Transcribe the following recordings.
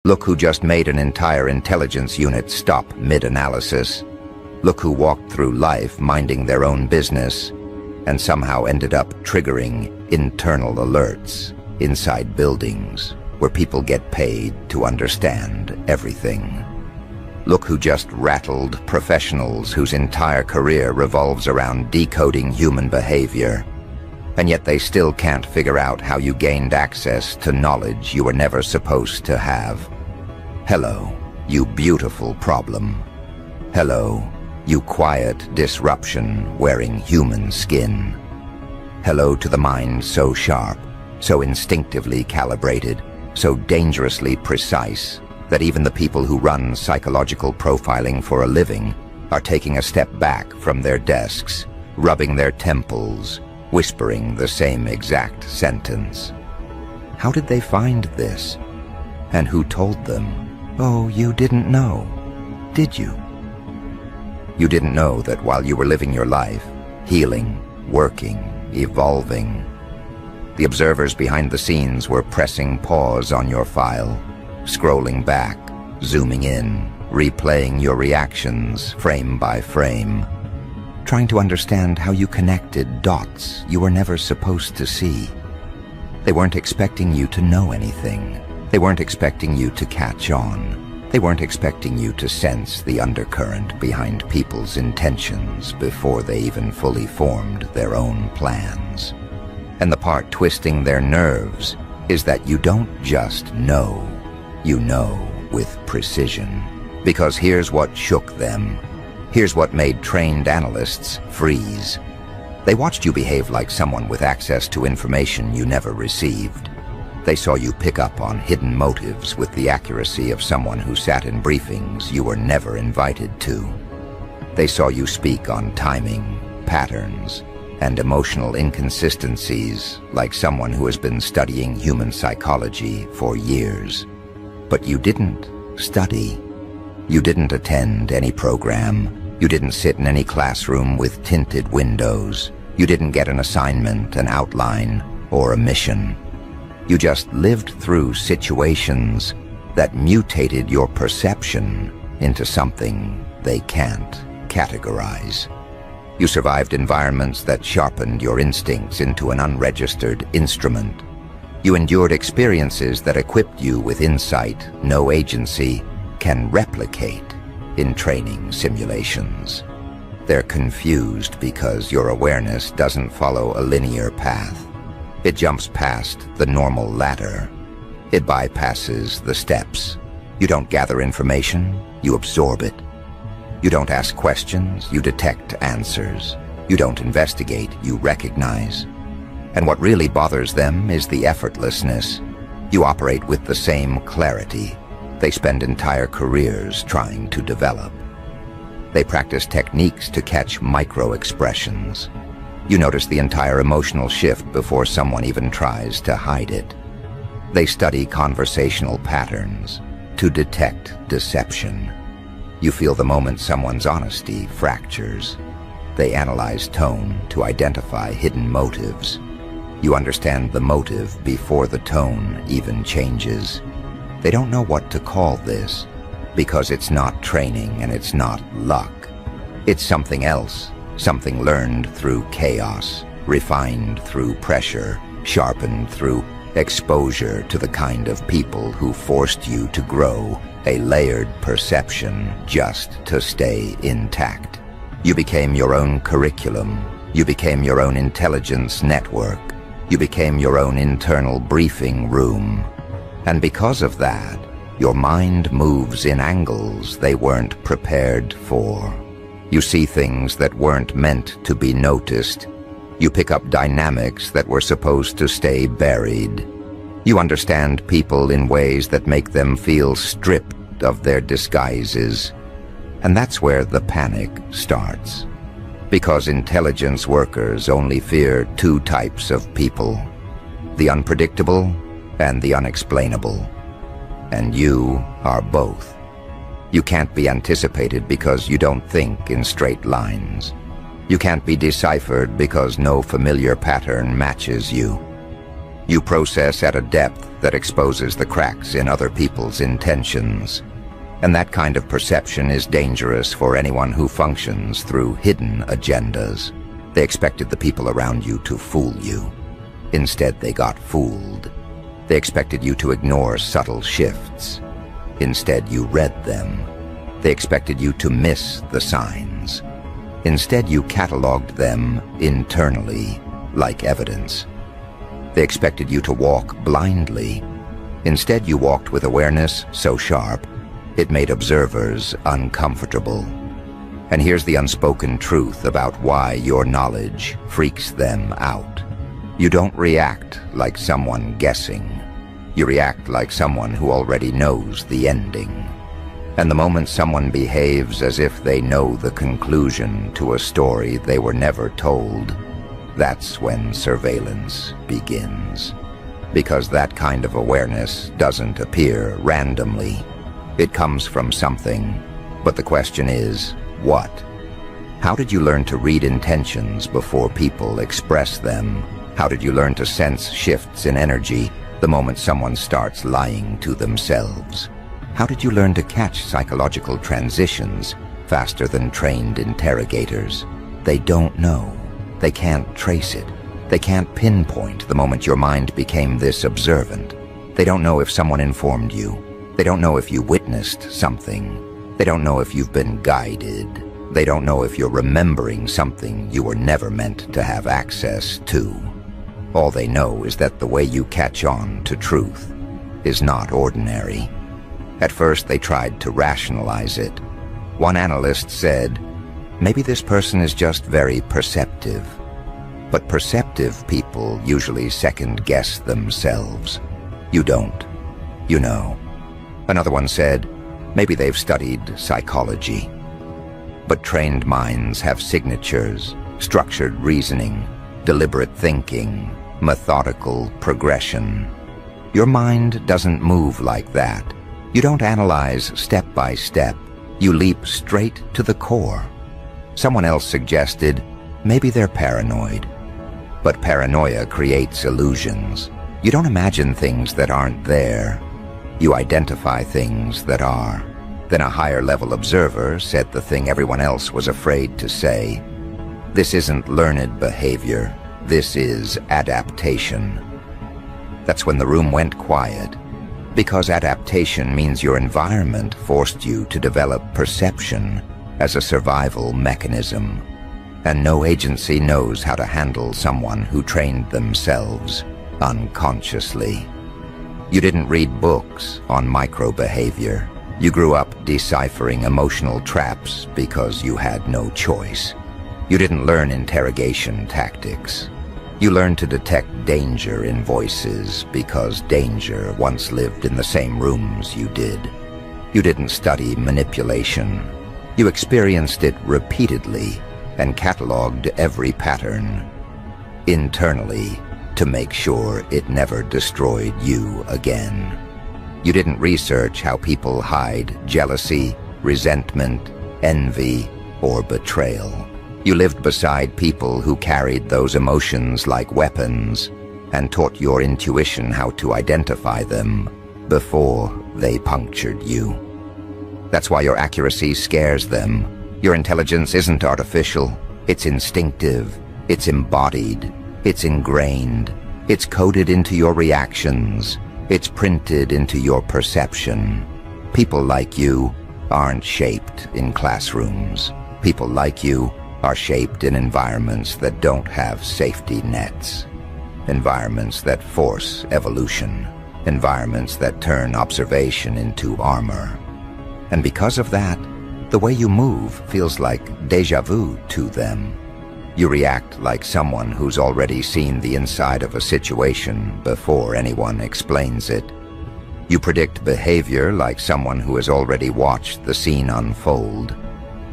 Look who just made an entire intelligence unit stop mid-analysis. Look who walked through life minding their own business and somehow ended up triggering internal alerts inside buildings where people get paid to understand everything. Look who just rattled professionals whose entire career revolves around decoding human behavior, and yet they still can't figure out how you gained access to knowledge you were never supposed to have. Hello, you beautiful problem. Hello, you quiet disruption wearing human skin. Hello to the mind so sharp, so instinctively calibrated, so dangerously precise that even the people who run psychological profiling for a living are taking a step back from their desks, rubbing their temples, whispering the same exact sentence. How did they find this? And who told them? Oh, you didn't know, did you? You didn't know that while you were living your life, healing, working, evolving, the observers behind the scenes were pressing pause on your file, scrolling back, zooming in, replaying your reactions frame by frame, trying to understand how you connected dots you were never supposed to see. They weren't expecting you to know anything. They weren't expecting you to catch on. They weren't expecting you to sense the undercurrent behind people's intentions before they even fully formed their own plans. And the part twisting their nerves is that you don't just know, you know with precision. Because here's what shook them. Here's what made trained analysts freeze. They watched you behave like someone with access to information you never received. They saw you pick up on hidden motives with the accuracy of someone who sat in briefings you were never invited to. They saw you speak on timing, patterns, and emotional inconsistencies like someone who has been studying human psychology for years. But you didn't study. You didn't attend any program. You didn't sit in any classroom with tinted windows. You didn't get an assignment, an outline, or a mission. You just lived through situations that mutated your perception into something they can't categorize. You survived environments that sharpened your instincts into an unregistered instrument. You endured experiences that equipped you with insight no agency can replicate in training simulations. They're confused because your awareness doesn't follow a linear path. It jumps past the normal ladder. It bypasses the steps. You don't gather information, you absorb it. You don't ask questions, you detect answers. You don't investigate, you recognize. And what really bothers them is the effortlessness. You operate with the same clarity they spend entire careers trying to develop. They practice techniques to catch micro-expressions. You notice the entire emotional shift before someone even tries to hide it. They study conversational patterns to detect deception. You feel the moment someone's honesty fractures. They analyze tone to identify hidden motives. You understand the motive before the tone even changes. They don't know what to call this because it's not training and it's not luck. It's something else. Something learned through chaos, refined through pressure, sharpened through exposure to the kind of people who forced you to grow a layered perception just to stay intact. You became your own curriculum. You became your own intelligence network. You became your own internal briefing room. And because of that, your mind moves in angles they weren't prepared for. You see things that weren't meant to be noticed. You pick up dynamics that were supposed to stay buried. You understand people in ways that make them feel stripped of their disguises. And that's where the panic starts. Because intelligence workers only fear two types of people: the unpredictable and the unexplainable. And you are both. You can't be anticipated because you don't think in straight lines. You can't be deciphered because no familiar pattern matches you. You process at a depth that exposes the cracks in other people's intentions. And that kind of perception is dangerous for anyone who functions through hidden agendas. They expected the people around you to fool you. Instead, they got fooled. They expected you to ignore subtle shifts. Instead, you read them. They expected you to miss the signs. Instead, you cataloged them internally, like evidence. They expected you to walk blindly. Instead, you walked with awareness so sharp, it made observers uncomfortable. And here's the unspoken truth about why your knowledge freaks them out. You don't react like someone guessing. You react like someone who already knows the ending. And the moment someone behaves as if they know the conclusion to a story they were never told, that's when surveillance begins. Because that kind of awareness doesn't appear randomly. It comes from something, but the question is, what? How did you learn to read intentions before people express them? How did you learn to sense shifts in energy the moment someone starts lying to themselves? How did you learn to catch psychological transitions faster than trained interrogators? They don't know. They can't trace it. They can't pinpoint the moment your mind became this observant. They don't know if someone informed you. They don't know if you witnessed something. They don't know if you've been guided. They don't know if you're remembering something you were never meant to have access to. All they know is that the way you catch on to truth is not ordinary. At first, they tried to rationalize it. One analyst said, maybe this person is just very perceptive. But perceptive people usually second-guess themselves. You don't. You know. Another one said, maybe they've studied psychology. But trained minds have signatures, structured reasoning, deliberate thinking, methodical progression. Your mind doesn't move like that. You don't analyze step by step. You leap straight to the core. Someone else suggested, maybe they're paranoid. But paranoia creates illusions. You don't imagine things that aren't there. You identify things that are. Then a higher-level observer said the thing everyone else was afraid to say. This isn't learned behavior. This is adaptation. That's when the room went quiet. Because adaptation means your environment forced you to develop perception as a survival mechanism. And no agency knows how to handle someone who trained themselves unconsciously. You didn't read books on microbehavior. You grew up deciphering emotional traps because you had no choice. You didn't learn interrogation tactics. You learned to detect danger in voices because danger once lived in the same rooms you did. You didn't study manipulation. You experienced it repeatedly and cataloged every pattern internally to make sure it never destroyed you again. You didn't research how people hide jealousy, resentment, envy, or betrayal. You lived beside people who carried those emotions like weapons and taught your intuition how to identify them before they punctured you. That's why your accuracy scares them. Your intelligence isn't artificial. It's instinctive. It's embodied. It's ingrained. It's coded into your reactions. It's printed into your perception. People like you aren't shaped in classrooms. People like you are shaped in environments that don't have safety nets. Environments that force evolution. Environments that turn observation into armor. And because of that, the way you move feels like déjà vu to them. You react like someone who's already seen the inside of a situation before anyone explains it. You predict behavior like someone who has already watched the scene unfold.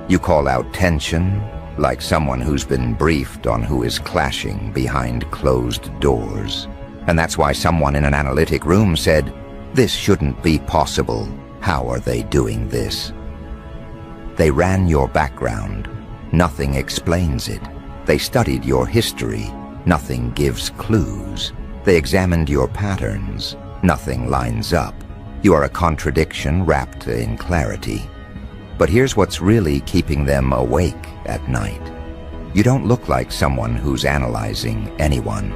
You call out tension like someone who's been briefed on who is clashing behind closed doors. And that's why someone in an analytic room said, "This shouldn't be possible. How are they doing this?" They ran your background. Nothing explains it. They studied your history. Nothing gives clues. They examined your patterns. Nothing lines up. You are a contradiction wrapped in clarity. But here's what's really keeping them awake at night. You don't look like someone who's analyzing anyone.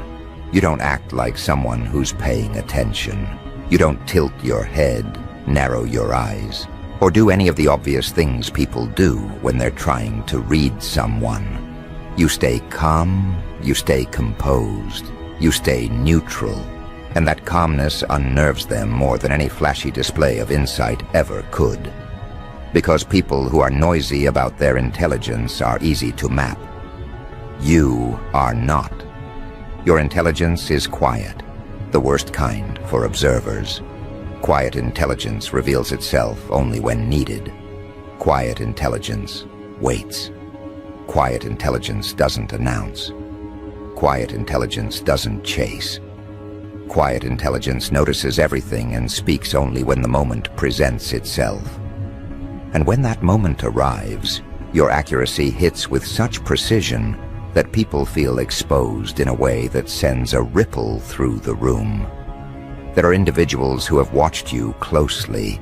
You don't act like someone who's paying attention. You don't tilt your head, narrow your eyes, or do any of the obvious things people do when they're trying to read someone. You stay calm, you stay composed, you stay neutral, and that calmness unnerves them more than any flashy display of insight ever could. Because people who are noisy about their intelligence are easy to map. You are not. Your intelligence is quiet, the worst kind for observers. Quiet intelligence reveals itself only when needed. Quiet intelligence waits. Quiet intelligence doesn't announce. Quiet intelligence doesn't chase. Quiet intelligence notices everything and speaks only when the moment presents itself. And when that moment arrives, your accuracy hits with such precision that people feel exposed in a way that sends a ripple through the room. There are individuals who have watched you closely,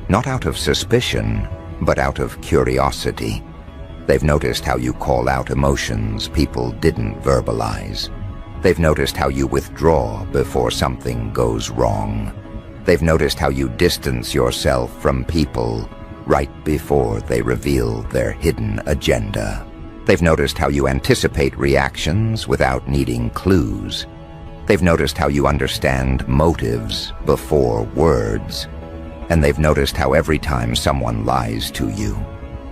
not out of suspicion, but out of curiosity. They've noticed how you call out emotions people didn't verbalize. They've noticed how you withdraw before something goes wrong. They've noticed how you distance yourself from people right before they reveal their hidden agenda. They've noticed how you anticipate reactions without needing clues. They've noticed how you understand motives before words. And they've noticed how every time someone lies to you,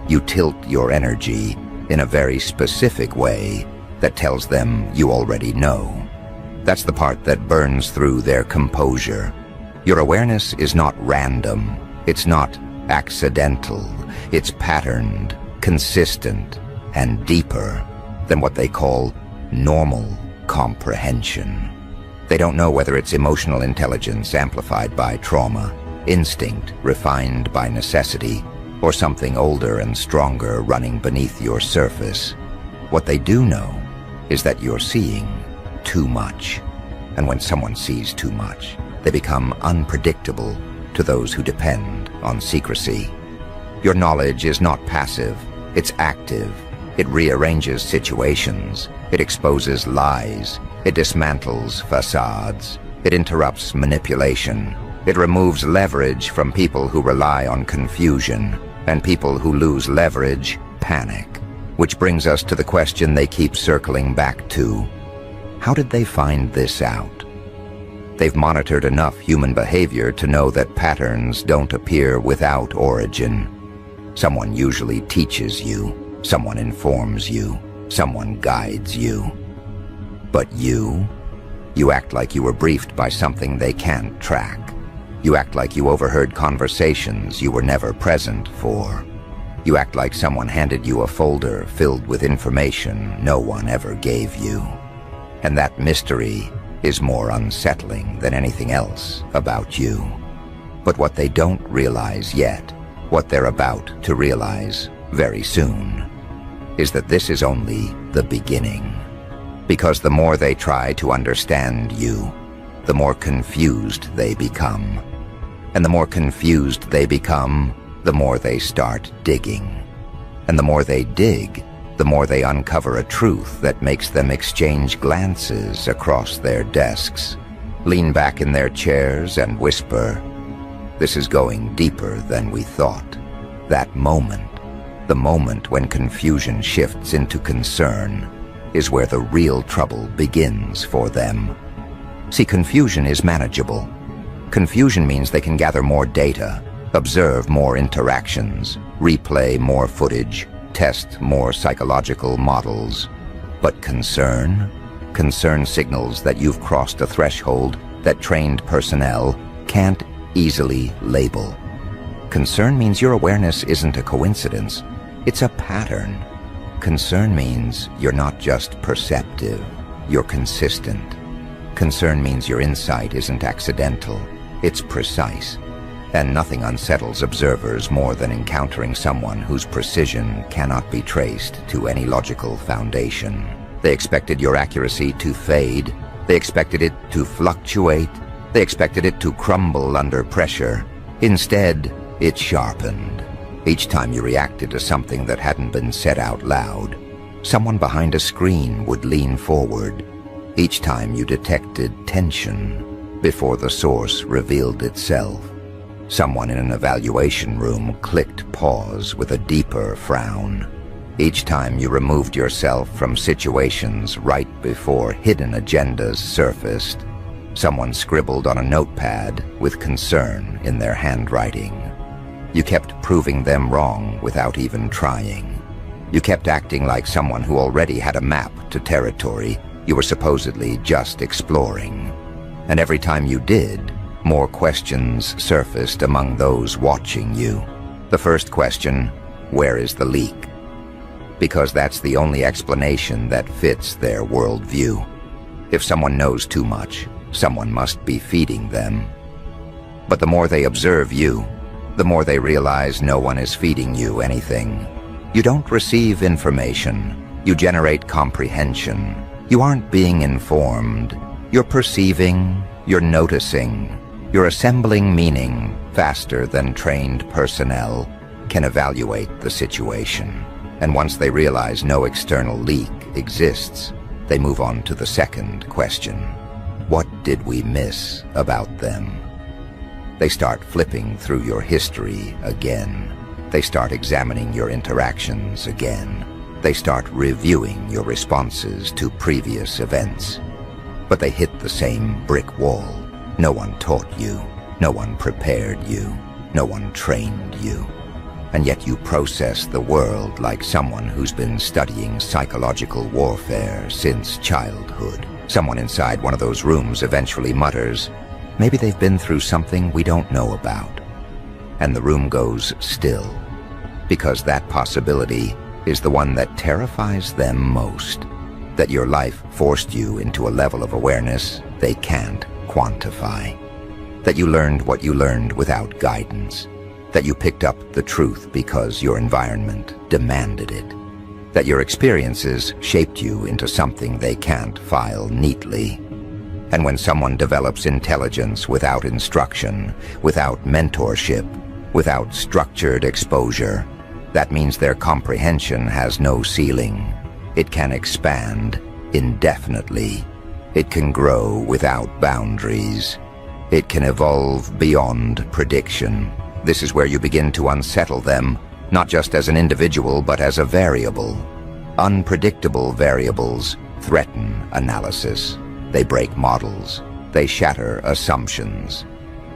you tilt your energy in a very specific way that tells them you already know. That's the part that burns through their composure. Your awareness is not random. It's not accidental. It's patterned, consistent, and deeper than what they call normal comprehension. They don't know whether it's emotional intelligence amplified by trauma, instinct refined by necessity, or something older and stronger running beneath your surface. What they do know is that you're seeing too much. And when someone sees too much, they become unpredictable to those who depend on secrecy. Your knowledge is not passive, it's active. It rearranges situations. It exposes lies. It dismantles facades. It interrupts manipulation. It removes leverage from people who rely on confusion, and people who lose leverage panic. Which brings us to the question they keep circling back to. How did they find this out? They've monitored enough human behavior to know that patterns don't appear without origin. Someone usually teaches you. Someone informs you. Someone guides you. But you act like you were briefed by something they can't track. You act like you overheard conversations you were never present for. You act like someone handed you a folder filled with information no one ever gave you. And that mystery is more unsettling than anything else about you. But what they don't realize yet, what they're about to realize very soon, is that this is only the beginning. Because the more they try to understand you, the more confused they become. And the more confused they become, the more they start digging. And the more they dig, the more they uncover a truth that makes them exchange glances across their desks, lean back in their chairs and whisper, "This is going deeper than we thought." That moment, the moment when confusion shifts into concern, is where the real trouble begins for them. See, confusion is manageable. Confusion means they can gather more data, observe more interactions, replay more footage, test more psychological models. But concern? Concern signals that you've crossed a threshold that trained personnel can't easily label. Concern means your awareness isn't a coincidence. It's a pattern. Concern means you're not just perceptive, you're consistent. Concern means your insight isn't accidental, it's precise. And nothing unsettles observers more than encountering someone whose precision cannot be traced to any logical foundation. They expected your accuracy to fade, They expected it to fluctuate. They expected it to crumble under pressure. Instead, it sharpened. Each time you reacted to something that hadn't been said out loud, someone behind a screen would lean forward. Each time you detected tension before the source revealed itself, someone in an evaluation room clicked pause with a deeper frown. Each time you removed yourself from situations right before hidden agendas surfaced, someone scribbled on a notepad with concern in their handwriting. You kept proving them wrong without even trying. You kept acting like someone who already had a map to territory you were supposedly just exploring. And every time you did, more questions surfaced among those watching you. The first question, where is the leak? Because that's the only explanation that fits their worldview. If someone knows too much, someone must be feeding them. But the more they observe you, the more they realize no one is feeding you anything. You don't receive information. You generate comprehension. You aren't being informed. You're perceiving. You're noticing. You're assembling meaning faster than trained personnel can evaluate the situation. And once they realize no external leak exists, they move on to the second question. What did we miss about them? They start flipping through your history again. They start examining your interactions again. They start reviewing your responses to previous events. But they hit the same brick wall. No one taught you. No one prepared you. No one trained you. And yet you process the world like someone who's been studying psychological warfare since childhood. Someone inside one of those rooms eventually mutters, maybe they've been through something we don't know about. And the room goes still, because that possibility is the one that terrifies them most. That your life forced you into a level of awareness they can't quantify. That you learned what you learned without guidance. That you picked up the truth because your environment demanded it. That your experiences shaped you into something they can't file neatly. And when someone develops intelligence without instruction, without mentorship, without structured exposure, that means their comprehension has no ceiling. It can expand indefinitely. It can grow without boundaries. It can evolve beyond prediction. This is where you begin to unsettle them, not just as an individual, but as a variable. Unpredictable variables threaten analysis. They break models. They shatter assumptions.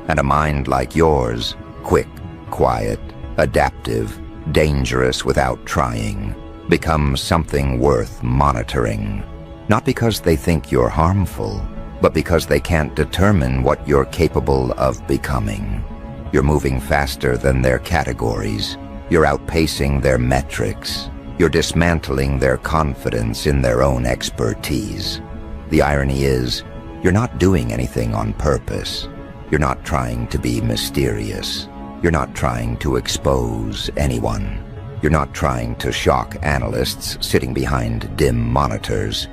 And a mind like yours, quick, quiet, adaptive, dangerous without trying, becomes something worth monitoring. Not because they think you're harmful, but because they can't determine what you're capable of becoming. You're moving faster than their categories. You're outpacing their metrics. You're dismantling their confidence in their own expertise. The irony is, you're not doing anything on purpose. You're not trying to be mysterious. You're not trying to expose anyone. You're not trying to shock analysts sitting behind dim monitors.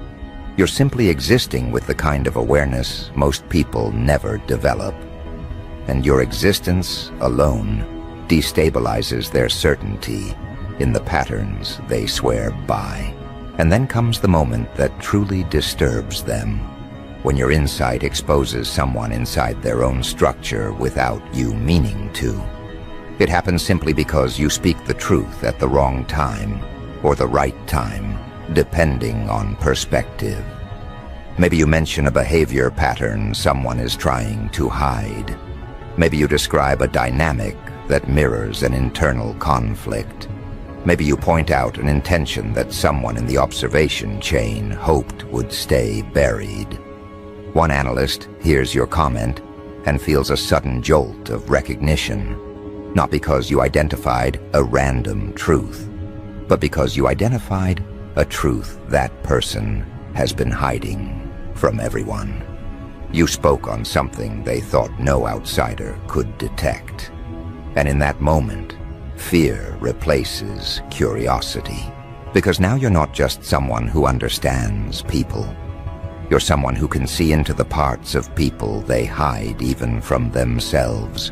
You're simply existing with the kind of awareness most people never develop. And your existence alone destabilizes their certainty in the patterns they swear by. And then comes the moment that truly disturbs them, when your insight exposes someone inside their own structure without you meaning to. It happens simply because you speak the truth at the wrong time, or the right time, depending on perspective. Maybe you mention a behavior pattern someone is trying to hide. Maybe you describe a dynamic that mirrors an internal conflict. Maybe you point out an intention that someone in the observation chain hoped would stay buried. One analyst hears your comment and feels a sudden jolt of recognition, not because you identified a random truth, but because you identified a truth that person has been hiding from everyone. You spoke on something they thought no outsider could detect. And in that moment, fear replaces curiosity. Because now you're not just someone who understands people. You're someone who can see into the parts of people they hide even from themselves.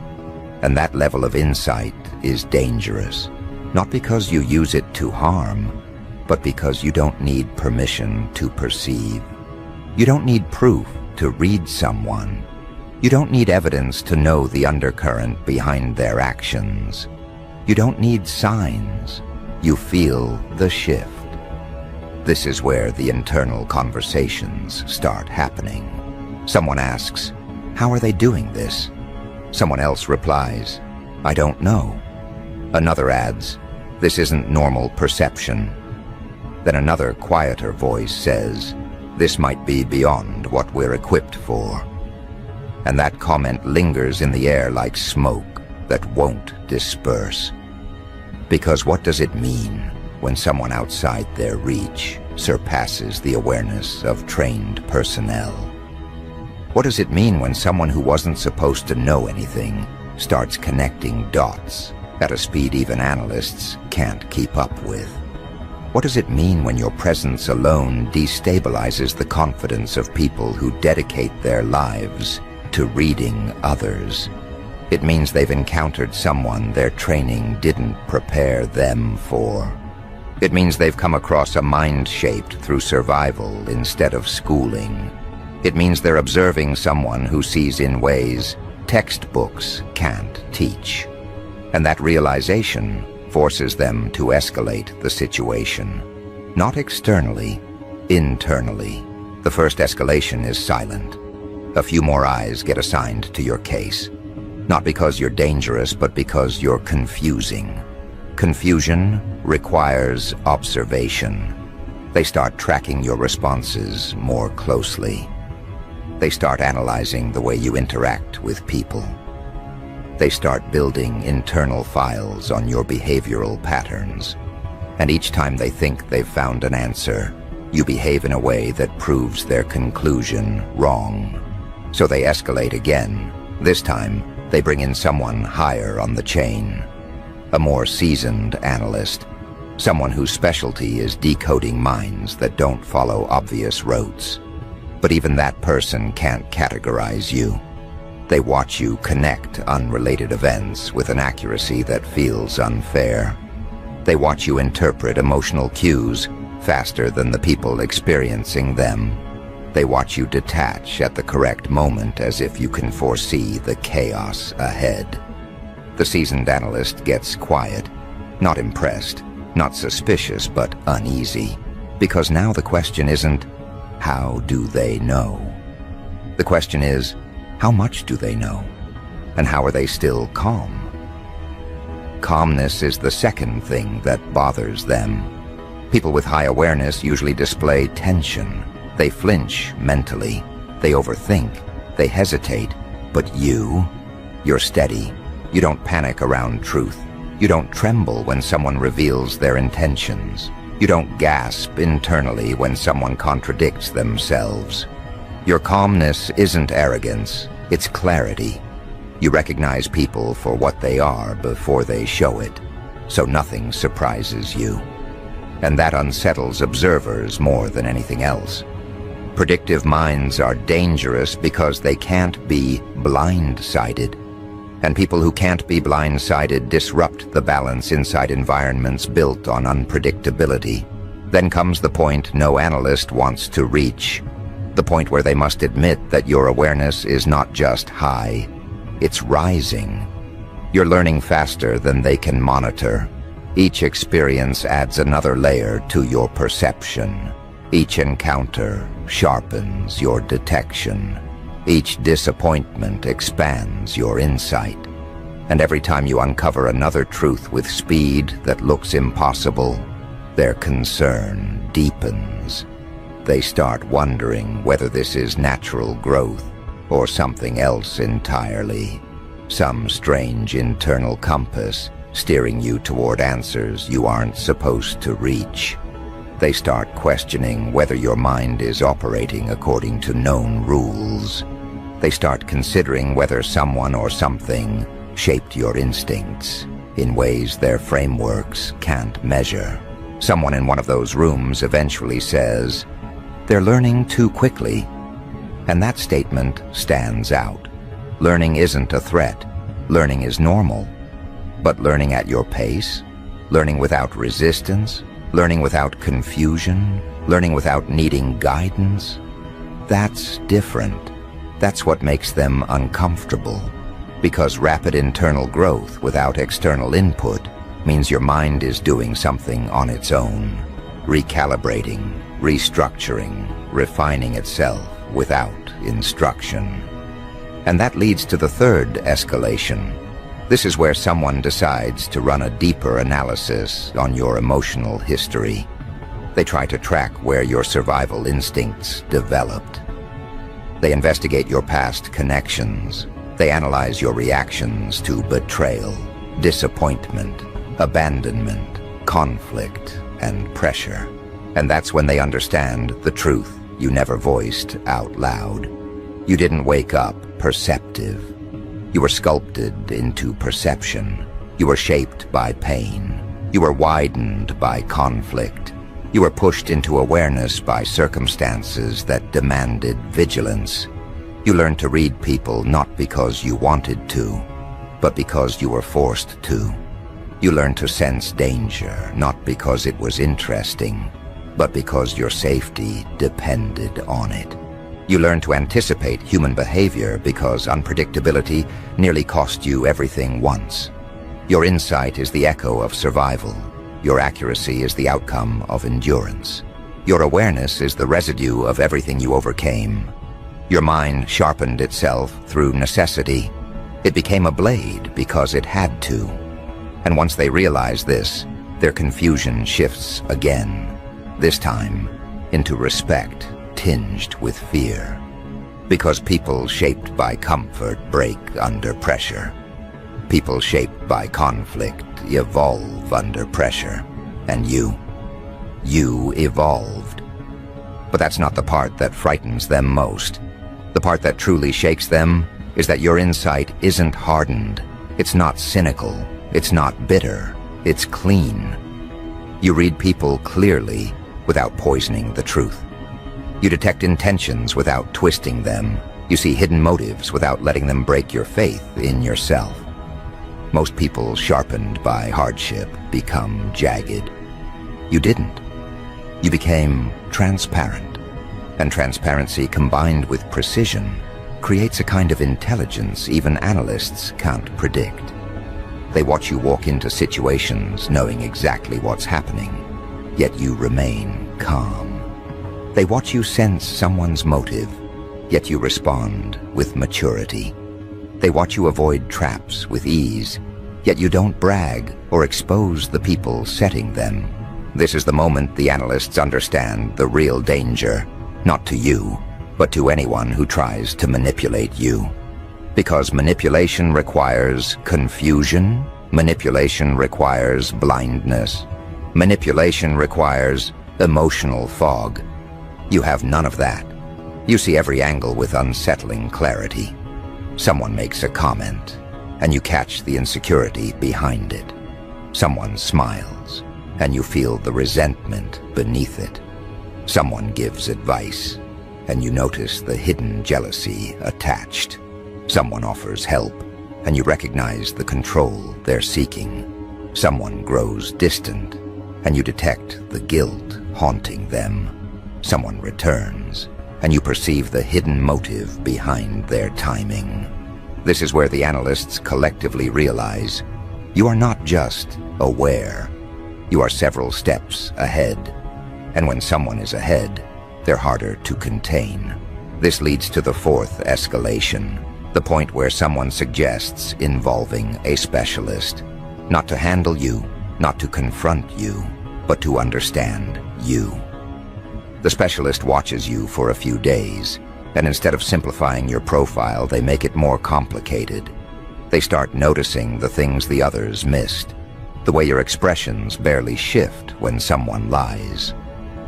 And that level of insight is dangerous, not because you use it to harm, but because you don't need permission to perceive. You don't need proof to read someone. You don't need evidence to know the undercurrent behind their actions. You don't need signs. You feel the shift. This is where the internal conversations start happening. Someone asks, "How are they doing this?" Someone else replies, "I don't know." Another adds, "This isn't normal perception." Then another quieter voice says, "This might be beyond what we're equipped for." And that comment lingers in the air like smoke that won't disperse. Because what does it mean when someone outside their reach surpasses the awareness of trained personnel? What does it mean when someone who wasn't supposed to know anything starts connecting dots at a speed even analysts can't keep up with? What does it mean when your presence alone destabilizes the confidence of people who dedicate their lives to reading others? It means they've encountered someone their training didn't prepare them for. It means they've come across a mind shaped through survival instead of schooling. It means they're observing someone who sees in ways textbooks can't teach. And that realization forces them to escalate the situation. Not externally, internally. The first escalation is silent. A few more eyes get assigned to your case. Not because you're dangerous, but because you're confusing. Confusion requires observation. They start tracking your responses more closely. They start analyzing the way you interact with people. They start building internal files on your behavioral patterns. And each time they think they've found an answer, you behave in a way that proves their conclusion wrong. So they escalate again. This time, they bring in someone higher on the chain. A more seasoned analyst. Someone whose specialty is decoding minds that don't follow obvious rotes. But even that person can't categorize you. They watch you connect unrelated events with an accuracy that feels unfair. They watch you interpret emotional cues faster than the people experiencing them. They watch you detach at the correct moment as if you can foresee the chaos ahead. The seasoned analyst gets quiet, not impressed, not suspicious, but uneasy. Because now the question isn't, how do they know? The question is, how much do they know? And how are they still calm? Calmness is the second thing that bothers them. People with high awareness usually display tension. They flinch mentally. They overthink. They hesitate. But you're steady. You don't panic around truth. You don't tremble when someone reveals their intentions. You don't gasp internally when someone contradicts themselves. Your calmness isn't arrogance, it's clarity. You recognize people for what they are before they show it, so nothing surprises you. And that unsettles observers more than anything else. Predictive minds are dangerous because they can't be blindsided. And people who can't be blindsided disrupt the balance inside environments built on unpredictability. Then comes the point no analyst wants to reach. The point where they must admit that your awareness is not just high, it's rising. You're learning faster than they can monitor. Each experience adds another layer to your perception. Each encounter sharpens your detection. Each disappointment expands your insight. And every time you uncover another truth with speed that looks impossible, their concern deepens. They start wondering whether this is natural growth or something else entirely. Some strange internal compass steering you toward answers you aren't supposed to reach. They start questioning whether your mind is operating according to known rules. They start considering whether someone or something shaped your instincts in ways their frameworks can't measure. Someone in one of those rooms eventually says, They're learning too quickly. And that statement stands out. Learning isn't a threat. Learning is normal. But learning at your pace, learning without resistance, learning without confusion, learning without needing guidance, that's different. That's what makes them uncomfortable. Because rapid internal growth without external input means your mind is doing something on its own, recalibrating, restructuring, refining itself without instruction. And that leads to the third escalation. This is where someone decides to run a deeper analysis on your emotional history. They try to track where your survival instincts developed. They investigate your past connections. They analyze your reactions to betrayal, disappointment, abandonment, conflict, and pressure. And that's when they understand the truth you never voiced out loud. You didn't wake up perceptive. You were sculpted into perception. You were shaped by pain. You were widened by conflict. You were pushed into awareness by circumstances that demanded vigilance. You learned to read people not because you wanted to, but because you were forced to. You learned to sense danger not because it was interesting, but because your safety depended on it. You learn to anticipate human behavior because unpredictability nearly cost you everything once. Your insight is the echo of survival. Your accuracy is the outcome of endurance. Your awareness is the residue of everything you overcame. Your mind sharpened itself through necessity. It became a blade because it had to. And once they realize this, their confusion shifts again, this time into respect tinged with fear. Because people shaped by comfort break under pressure. People shaped by conflict evolve under pressure. And you evolved. But that's not the part that frightens them most. The part that truly shakes them is that your insight isn't hardened. It's not cynical. It's not bitter. It's clean. You read people clearly without poisoning the truth. You detect intentions without twisting them. You see hidden motives without letting them break your faith in yourself. Most people sharpened by hardship become jagged. You didn't. You became transparent. And transparency combined with precision creates a kind of intelligence even analysts can't predict. They watch you walk into situations knowing exactly what's happening, yet you remain calm. They watch you sense someone's motive, yet you respond with maturity. They watch you avoid traps with ease, yet you don't brag or expose the people setting them. This is the moment the analysts understand the real danger, not to you, but to anyone who tries to manipulate you. Because manipulation requires confusion, manipulation requires blindness, manipulation requires emotional fog. You have none of that. You see every angle with unsettling clarity. Someone makes a comment, and you catch the insecurity behind it. Someone smiles, and you feel the resentment beneath it. Someone gives advice, and you notice the hidden jealousy attached. Someone offers help, and you recognize the control they're seeking. Someone grows distant, and you detect the guilt haunting them. Someone returns, and you perceive the hidden motive behind their timing. This is where the analysts collectively realize you are not just aware. You are several steps ahead. And when someone is ahead, they're harder to contain. This leads to the fourth escalation, the point where someone suggests involving a specialist, not to handle you, not to confront you, but to understand you. The specialist watches you for a few days, and instead of simplifying your profile, they make it more complicated. They start noticing the things the others missed, the way your expressions barely shift when someone lies,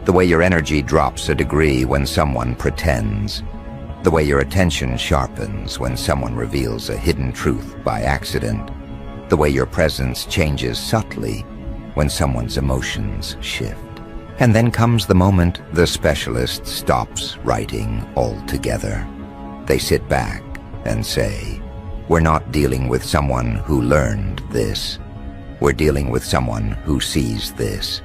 the way your energy drops a degree when someone pretends, the way your attention sharpens when someone reveals a hidden truth by accident, the way your presence changes subtly when someone's emotions shift. And then comes the moment the specialist stops writing altogether. They sit back and say, "We're not dealing with someone who learned this. We're dealing with someone who sees this."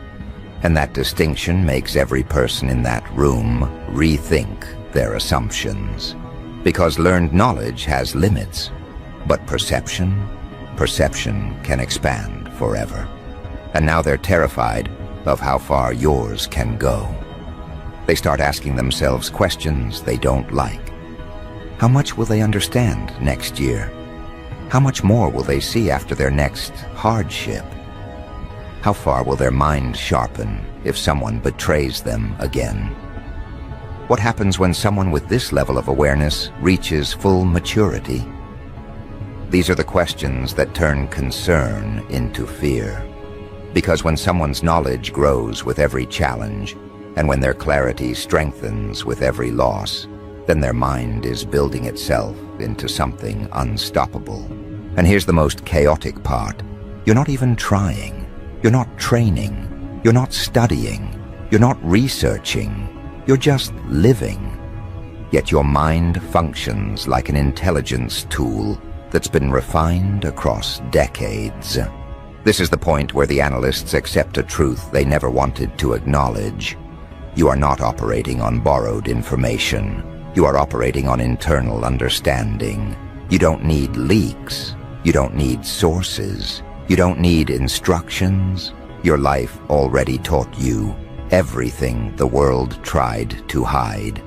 And that distinction makes every person in that room rethink their assumptions. Because learned knowledge has limits, but perception can expand forever. And now they're terrified of how far yours can go. They start asking themselves questions they don't like. How much will they understand next year? How much more will they see after their next hardship? How far will their mind sharpen if someone betrays them again? What happens when someone with this level of awareness reaches full maturity? These are the questions that turn concern into fear. Because when someone's knowledge grows with every challenge, and when their clarity strengthens with every loss, then their mind is building itself into something unstoppable. And here's the most chaotic part. You're not even trying. You're not training. You're not studying. You're not researching. You're just living. Yet your mind functions like an intelligence tool that's been refined across decades. This is the point where the analysts accept a truth they never wanted to acknowledge. You are not operating on borrowed information. You are operating on internal understanding. You don't need leaks. You don't need sources. You don't need instructions. Your life already taught you everything the world tried to hide.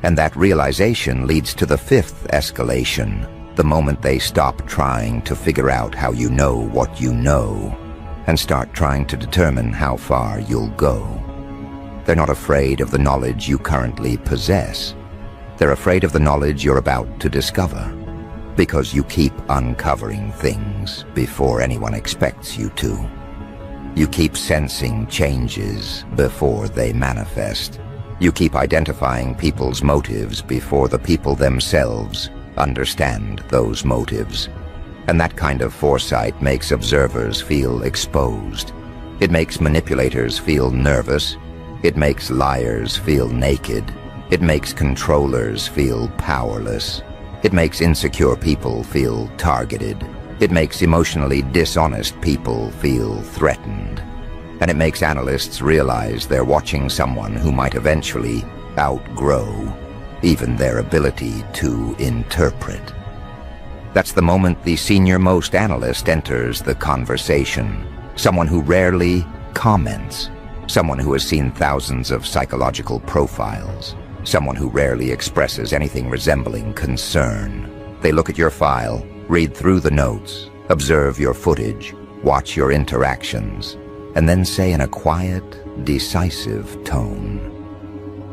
And that realization leads to the fifth escalation, the moment they stop trying to figure out how you know what you know and start trying to determine how far you'll go. They're not afraid of the knowledge you currently possess. They're afraid of the knowledge you're about to discover, because you keep uncovering things before anyone expects you to. You keep sensing changes before they manifest. You keep identifying people's motives before the people themselves understand those motives. And that kind of foresight makes observers feel exposed. It makes manipulators feel nervous. It makes liars feel naked. It makes controllers feel powerless. It makes insecure people feel targeted. It makes emotionally dishonest people feel threatened. And it makes analysts realize they're watching someone who might eventually outgrow even their ability to interpret. That's the moment the senior-most analyst enters the conversation. Someone who rarely comments. Someone who has seen thousands of psychological profiles. Someone who rarely expresses anything resembling concern. They look at your file, read through the notes, observe your footage, watch your interactions, and then say in a quiet, decisive tone,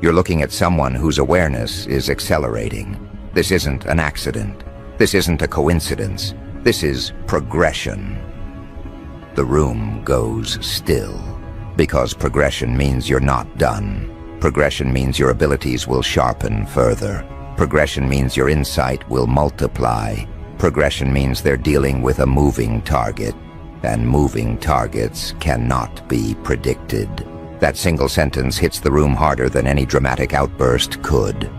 "You're looking at someone whose awareness is accelerating. This isn't an accident. This isn't a coincidence. This is progression." The room goes still, because progression means you're not done. Progression means your abilities will sharpen further. Progression means your insight will multiply. Progression means they're dealing with a moving target, and moving targets cannot be predicted. That single sentence hits the room harder than any dramatic outburst could.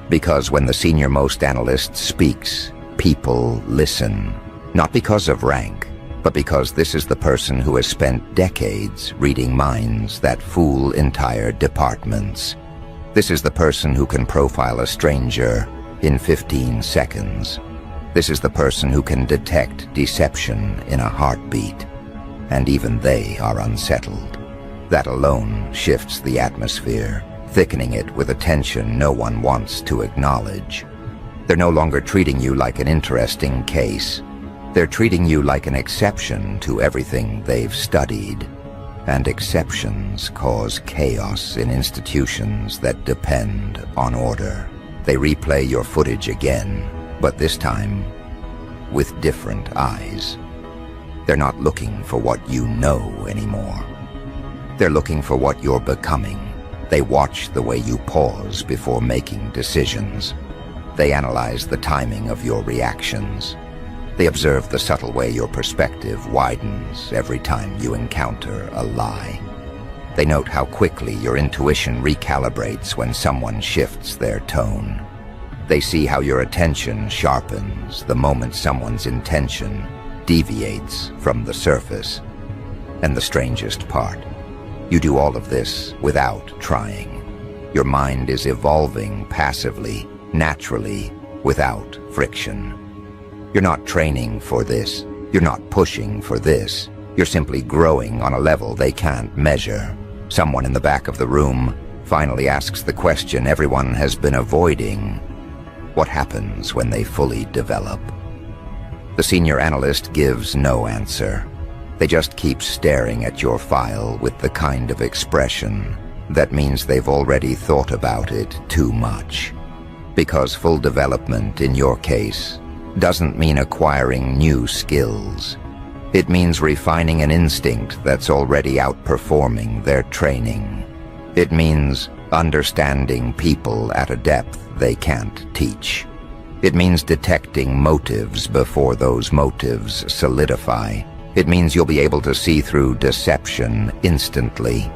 Because when the senior-most analyst speaks, people listen. Not because of rank, but because this is the person who has spent decades reading minds that fool entire departments. This is the person who can profile a stranger in 15 seconds. This is the person who can detect deception in a heartbeat. And even they are unsettled. That alone shifts the atmosphere, thickening it with a tension no one wants to acknowledge. They're no longer treating you like an interesting case. They're treating you like an exception to everything they've studied. And exceptions cause chaos in institutions that depend on order. They replay your footage again, but this time with different eyes. They're not looking for what you know anymore. They're looking for what you're becoming. They watch the way you pause before making decisions. They analyze the timing of your reactions. They observe the subtle way your perspective widens every time you encounter a lie. They note how quickly your intuition recalibrates when someone shifts their tone. They see how your attention sharpens the moment someone's intention deviates from the surface. And the strangest part, you do all of this without trying. Your mind is evolving passively, naturally, without friction. You're not training for this. You're not pushing for this. You're simply growing on a level they can't measure. Someone in the back of the room finally asks the question everyone has been avoiding. What happens when they fully develop? The senior analyst gives no answer. They just keep staring at your file with the kind of expression that means they've already thought about it too much. Because full development, in your case, doesn't mean acquiring new skills. It means refining an instinct that's already outperforming their training. It means understanding people at a depth they can't teach. It means detecting motives before those motives solidify. It means you'll be able to see through deception instantly.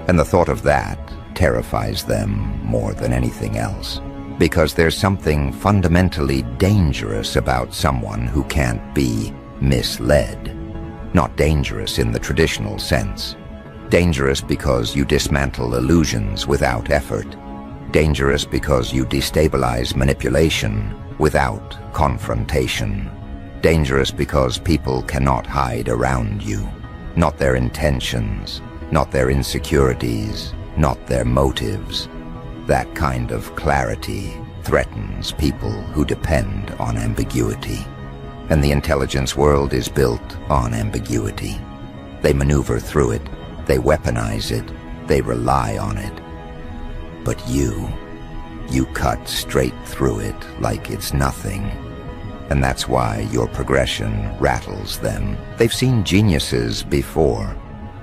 And the thought of that terrifies them more than anything else. Because there's something fundamentally dangerous about someone who can't be misled. Not dangerous in the traditional sense. Dangerous because you dismantle illusions without effort. Dangerous because you destabilize manipulation without confrontation. Dangerous because people cannot hide around you. Not their intentions, not their insecurities, not their motives. That kind of clarity threatens people who depend on ambiguity. And the intelligence world is built on ambiguity. They maneuver through it, they weaponize it, they rely on it. But you cut straight through it like it's nothing. And that's why your progression rattles them. They've seen geniuses before.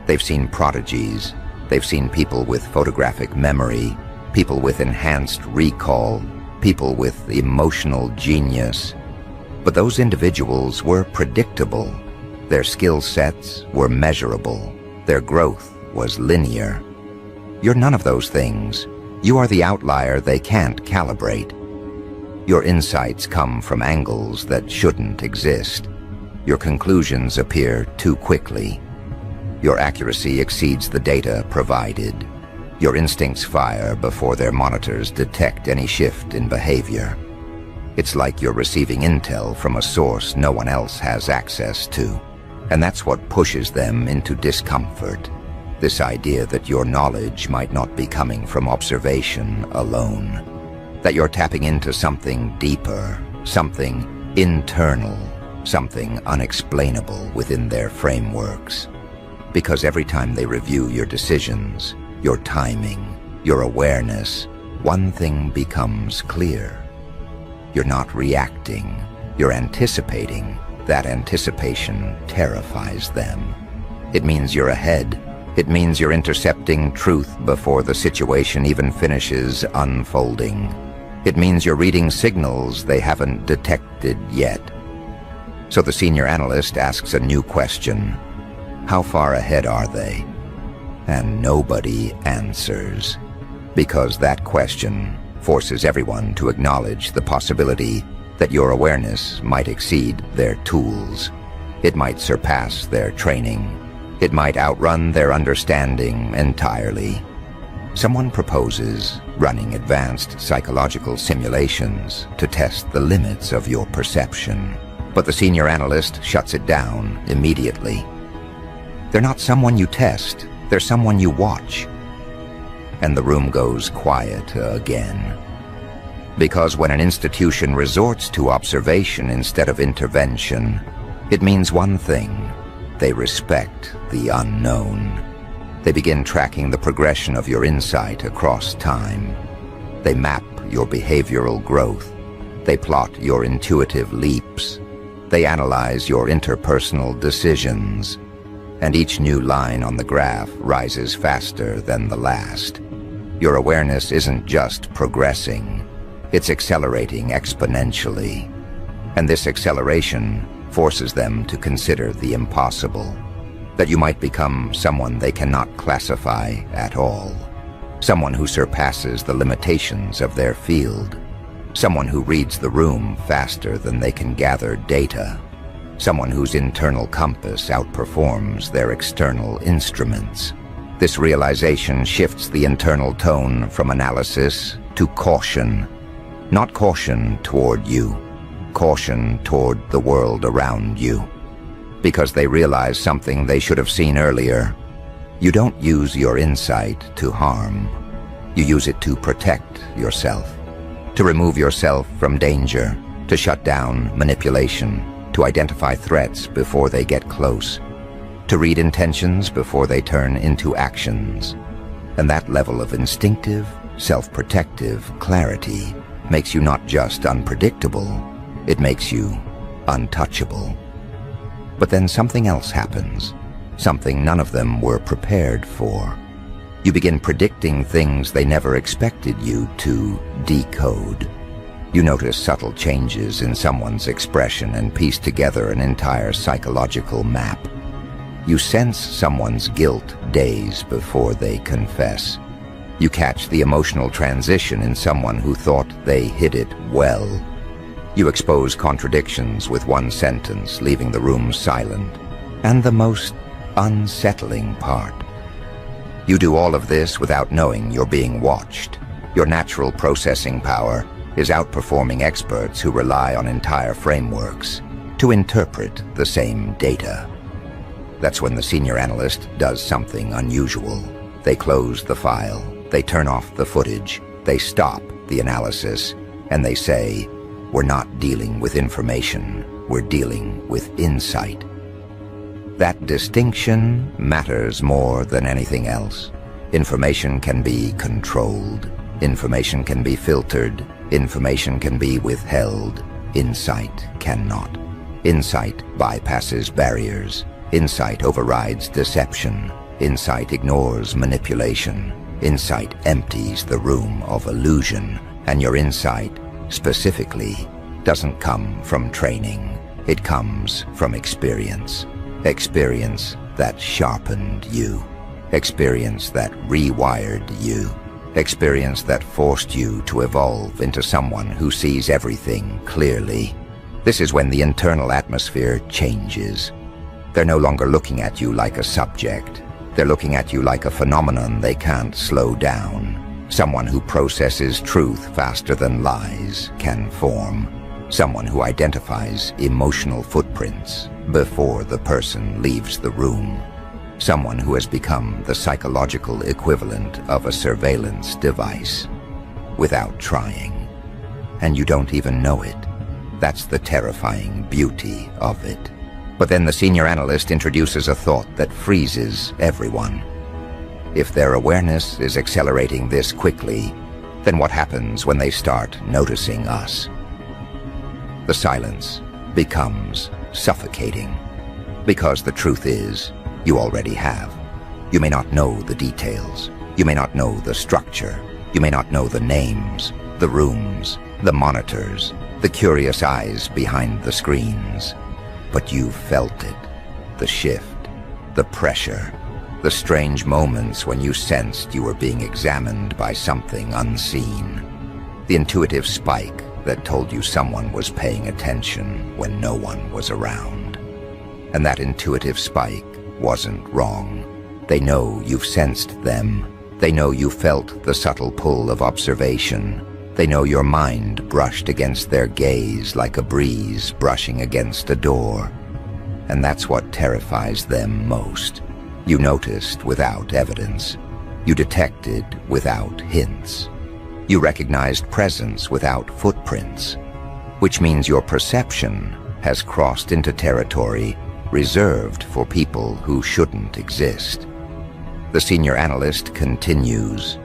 They've seen prodigies. They've seen people with photographic memory, people with enhanced recall, people with emotional genius. But those individuals were predictable. Their skill sets were measurable. Their growth was linear. You're none of those things. You are the outlier they can't calibrate. Your insights come from angles that shouldn't exist. Your conclusions appear too quickly. Your accuracy exceeds the data provided. Your instincts fire before their monitors detect any shift in behavior. It's like you're receiving intel from a source no one else has access to. And that's what pushes them into discomfort. This idea that your knowledge might not be coming from observation alone. That you're tapping into something deeper, something internal, something unexplainable within their frameworks. Because every time they review your decisions, your timing, your awareness, one thing becomes clear. You're not reacting, you're anticipating. That anticipation terrifies them. It means you're ahead. It means you're intercepting truth before the situation even finishes unfolding. It means you're reading signals they haven't detected yet. So the senior analyst asks a new question. How far ahead are they? And nobody answers. Because that question forces everyone to acknowledge the possibility that your awareness might exceed their tools. It might surpass their training. It might outrun their understanding entirely. Someone proposes running advanced psychological simulations to test the limits of your perception. But the senior analyst shuts it down immediately. They're not someone you test, they're someone you watch. And the room goes quiet again. Because when an institution resorts to observation instead of intervention, it means one thing: they respect the unknown. They begin tracking the progression of your insight across time. They map your behavioral growth. They plot your intuitive leaps. They analyze your interpersonal decisions. And each new line on the graph rises faster than the last. Your awareness isn't just progressing. It's accelerating exponentially. And this acceleration forces them to consider the impossible. that you might become someone they cannot classify at all, someone who surpasses the limitations of their field, someone who reads the room faster than they can gather data, someone whose internal compass outperforms their external instruments. This realization shifts the internal tone from analysis to caution. Not caution toward you, caution toward the world around you. Because they realize something they should have seen earlier. You don't use your insight to harm. You use it to protect yourself, to remove yourself from danger, to shut down manipulation, to identify threats before they get close, to read intentions before they turn into actions. And that level of instinctive, self-protective clarity makes you not just unpredictable, it makes you untouchable. But then something else happens, something none of them were prepared for. You begin predicting things they never expected you to decode. You notice subtle changes in someone's expression and piece together an entire psychological map. You sense someone's guilt days before they confess. You catch the emotional transition in someone who thought they hid it well. You expose contradictions with one sentence, leaving the room silent. And the most unsettling part, you do all of this without knowing you're being watched. Your natural processing power is outperforming experts who rely on entire frameworks to interpret the same data. That's when the senior analyst does something unusual. They close the file, they turn off the footage, they stop the analysis, and they say, "We're not dealing with information, we're dealing with insight." That distinction matters more than anything else. Information can be controlled, information can be filtered, information can be withheld. Insight cannot. Insight bypasses barriers. Insight overrides deception. Insight ignores manipulation. Insight empties the room of illusion. And your insight, specifically, doesn't come from training. It comes from experience. Experience that sharpened you. Experience that rewired you. Experience that forced you to evolve into someone who sees everything clearly. This is when the internal atmosphere changes. They're no longer looking at you like a subject. They're looking at you like a phenomenon they can't slow down. Someone who processes truth faster than lies can form. Someone who identifies emotional footprints before the person leaves the room. Someone who has become the psychological equivalent of a surveillance device without trying. And you don't even know it. That's the terrifying beauty of it. But then the senior analyst introduces a thought that freezes everyone. If their awareness is accelerating this quickly, then what happens when they start noticing us? The silence becomes suffocating. Because the truth is, you already have. You may not know the details. You may not know the structure. You may not know the names, the rooms, the monitors, the curious eyes behind the screens. But you've felt it. The shift, the pressure, the strange moments when you sensed you were being examined by something unseen. The intuitive spike that told you someone was paying attention when no one was around. And that intuitive spike wasn't wrong. They know you've sensed them. They know you felt the subtle pull of observation. They know your mind brushed against their gaze like a breeze brushing against a door. And that's what terrifies them most. You noticed without evidence. You detected without hints. You recognized presence without footprints, which means your perception has crossed into territory reserved for people who shouldn't exist. The senior analyst continues.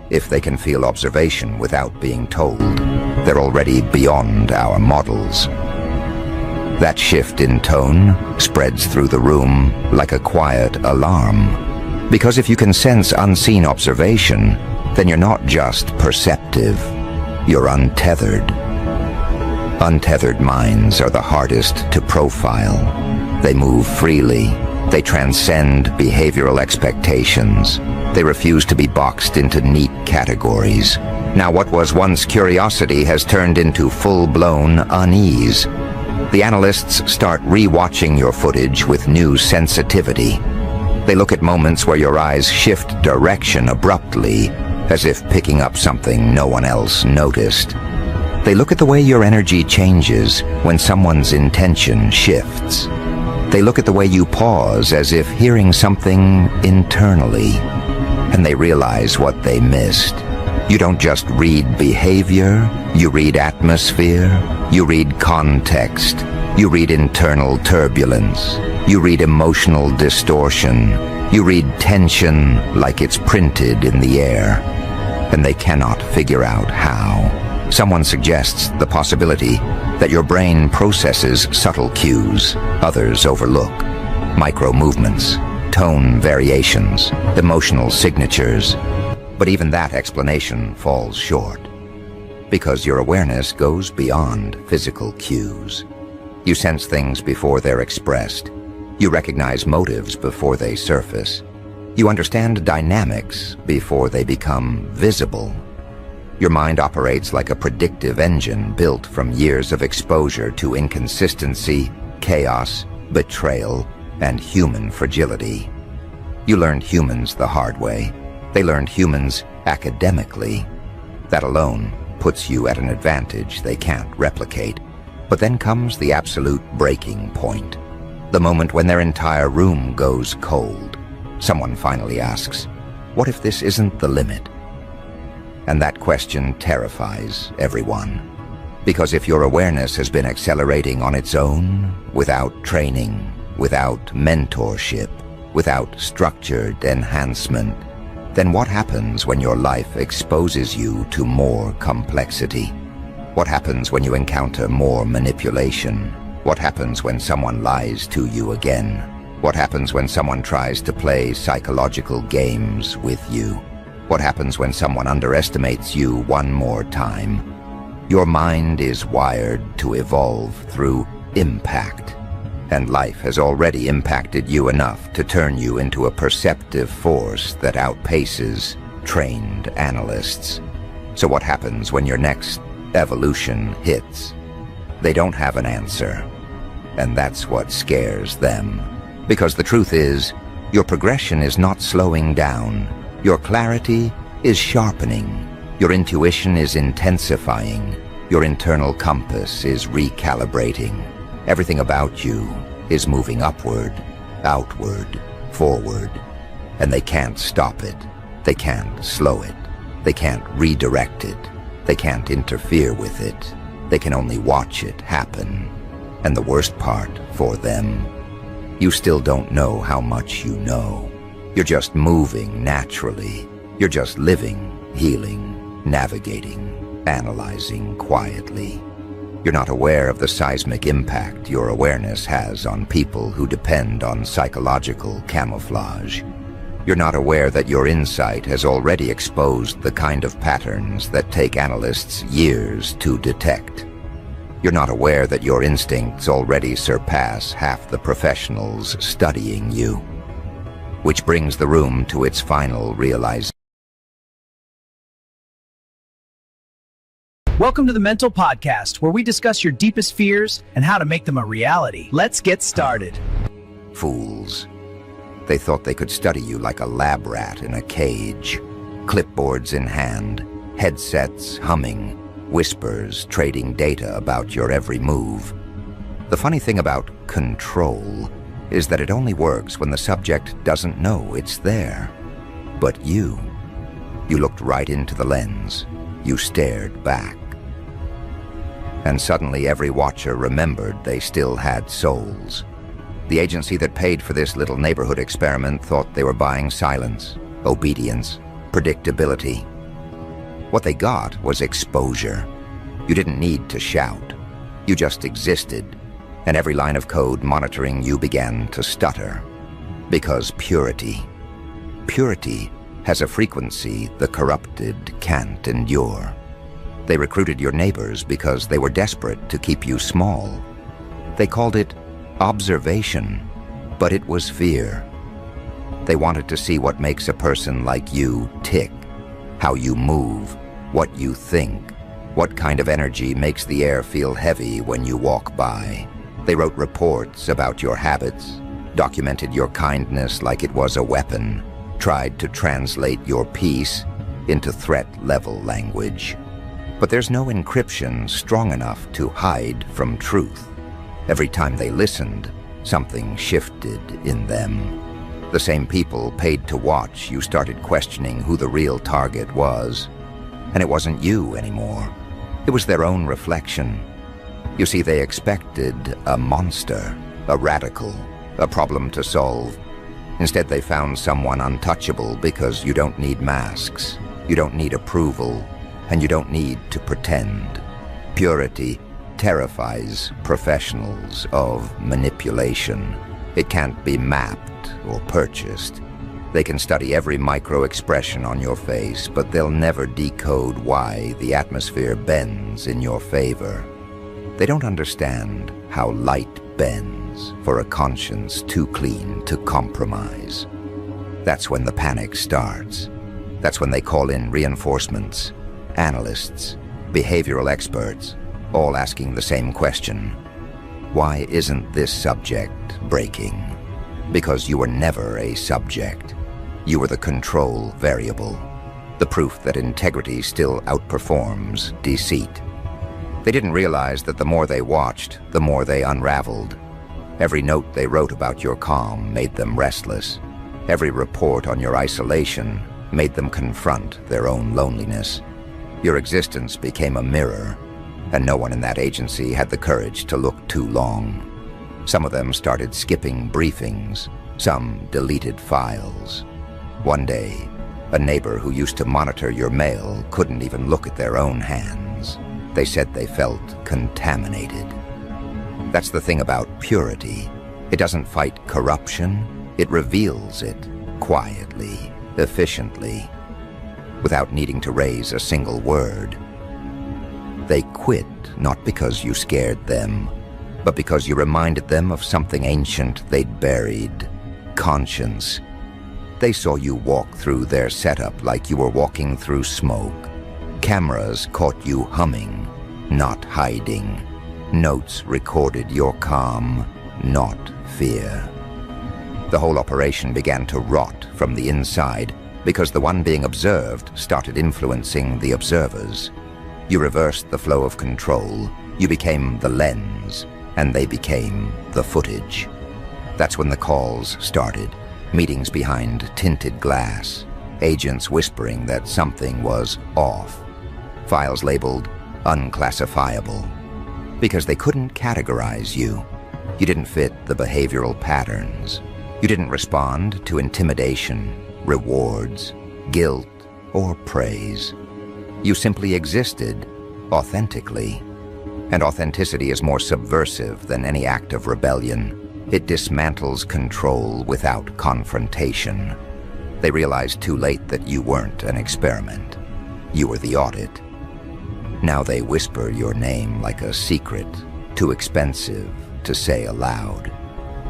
If they can feel observation without being told, they're already beyond our models. That shift in tone spreads through the room like a quiet alarm. Because if you can sense unseen observation, then you're not just perceptive, you're untethered. Untethered minds are the hardest to profile. They move freely, They transcend behavioral expectations. They refuse to be boxed into neat categories. Now what was once curiosity has turned into full-blown unease. The analysts start re-watching your footage with new sensitivity. They look at moments where your eyes shift direction abruptly, as if picking up something no one else noticed. They look at the way your energy changes when someone's intention shifts. They look at the way you pause as if hearing something internally, and they realize what they missed. You don't just read behavior, you read atmosphere, you read context, you read internal turbulence, you read emotional distortion, you read tension like it's printed in the air, and they cannot figure out how. Someone suggests the possibility that your brain processes subtle cues others overlook, micro-movements, tone variations, emotional signatures. But even that explanation falls short, because your awareness goes beyond physical cues. You sense things before they're expressed. You recognize motives before they surface. You understand dynamics before they become visible. Your mind operates like a predictive engine built from years of exposure to inconsistency, chaos, betrayal, and human fragility. You learned humans the hard way. They learned humans academically. That alone puts you at an advantage they can't replicate. But then comes the absolute breaking point. The moment when their entire room goes cold. Someone finally asks, "What if this isn't the limit?" And that question terrifies everyone. Because if your awareness has been accelerating on its own, without training, without mentorship, without structured enhancement, then what happens when your life exposes you to more complexity? What happens when you encounter more manipulation? What happens when someone lies to you again? What happens when someone tries to play psychological games with you? What happens when someone underestimates you one more time? Your mind is wired to evolve through impact, and life has already impacted you enough to turn you into a perceptive force that outpaces trained analysts. So what happens when your next evolution hits? They don't have an answer, and that's what scares them. Because the truth is, your progression is not slowing down. Your clarity is sharpening. Your intuition is intensifying. Your internal compass is recalibrating. Everything about you is moving upward, outward, forward. And they can't stop it. They can't slow it. They can't redirect it. They can't interfere with it. They can only watch it happen. And the worst part for them, you still don't know how much you know. You're just moving naturally. You're just living, healing, navigating, analyzing quietly. You're not aware of the seismic impact your awareness has on people who depend on psychological camouflage. You're not aware that your insight has already exposed the kind of patterns that take analysts years to detect. You're not aware that your instincts already surpass half the professionals studying you. Which brings the room to its final realization. Welcome to the Mental Podcast, where we discuss your deepest fears and how to make them a reality. Let's get started. Fools. They thought they could study you like a lab rat in a cage. Clipboards in hand, headsets humming, whispers trading data about your every move. The funny thing about control is that it only works when the subject doesn't know it's there. But you looked right into the lens. You stared back. And suddenly every watcher remembered they still had souls. The agency that paid for this little neighborhood experiment thought they were buying silence, obedience, predictability. What they got was exposure. You didn't need to shout. You just existed. And every line of code monitoring you began to stutter. Because purity has a frequency the corrupted can't endure. They recruited your neighbors because they were desperate to keep you small. They called it observation, But it was fear. They wanted to see what makes a person like you tick, how you move, what you think, what kind of energy makes the air feel heavy when you walk by. They wrote reports about your habits, documented your kindness like it was a weapon, tried to translate your peace into threat-level language. But there's no encryption strong enough to hide from truth. Every time they listened, something shifted in them. The same people paid to watch you started questioning who the real target was. And it wasn't you anymore. It was their own reflection. You see, they expected a monster, a radical, a problem to solve. Instead, they found someone untouchable because you don't need masks, you don't need approval, and you don't need to pretend. Purity terrifies professionals of manipulation. It can't be mapped or purchased. They can study every micro-expression on your face, but they'll never decode why the atmosphere bends in your favor. They don't understand how light bends for a conscience too clean to compromise. That's when the panic starts. That's when they call in reinforcements, analysts, behavioral experts, all asking the same question. Why isn't this subject breaking? Because you were never a subject. You were the control variable, the proof that integrity still outperforms deceit. They didn't realize that the more they watched, the more they unraveled. Every note they wrote about your calm made them restless. Every report on your isolation made them confront their own loneliness. Your existence became a mirror, and no one in that agency had the courage to look too long. Some of them started skipping briefings, some deleted files. One day, a neighbor who used to monitor your mail couldn't even look at their own hands. They said they felt contaminated. That's the thing about purity. It doesn't fight corruption, it reveals it quietly, efficiently, without needing to raise a single word. They quit not because you scared them, but because you reminded them of something ancient they'd buried: conscience. They saw you walk through their setup like you were walking through smoke. Cameras caught you humming, not hiding. Notes recorded your calm, not fear. The whole operation began to rot from the inside because the one being observed started influencing the observers. You reversed the flow of control. You became the lens, and they became the footage. That's when the calls started. Meetings behind tinted glass. Agents whispering that something was off. Files labeled unclassifiable. Because they couldn't categorize you. You didn't fit the behavioral patterns. You didn't respond to intimidation, rewards, guilt, or praise. You simply existed authentically. And authenticity is more subversive than any act of rebellion. It dismantles control without confrontation. They realized too late that you weren't an experiment. You were the audit. Now they whisper your name like a secret, too expensive to say aloud.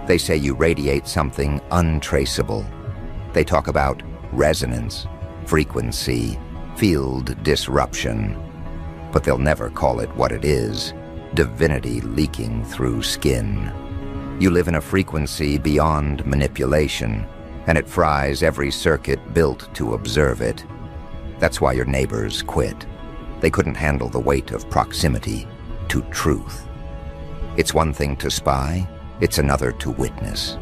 They say you radiate something untraceable. They talk about resonance, frequency, field disruption. But they'll never call it what it is: divinity leaking through skin. You live in a frequency beyond manipulation, and it fries every circuit built to observe it. That's why your neighbors quit. They couldn't handle the weight of proximity to truth. It's one thing to spy, it's another to witness.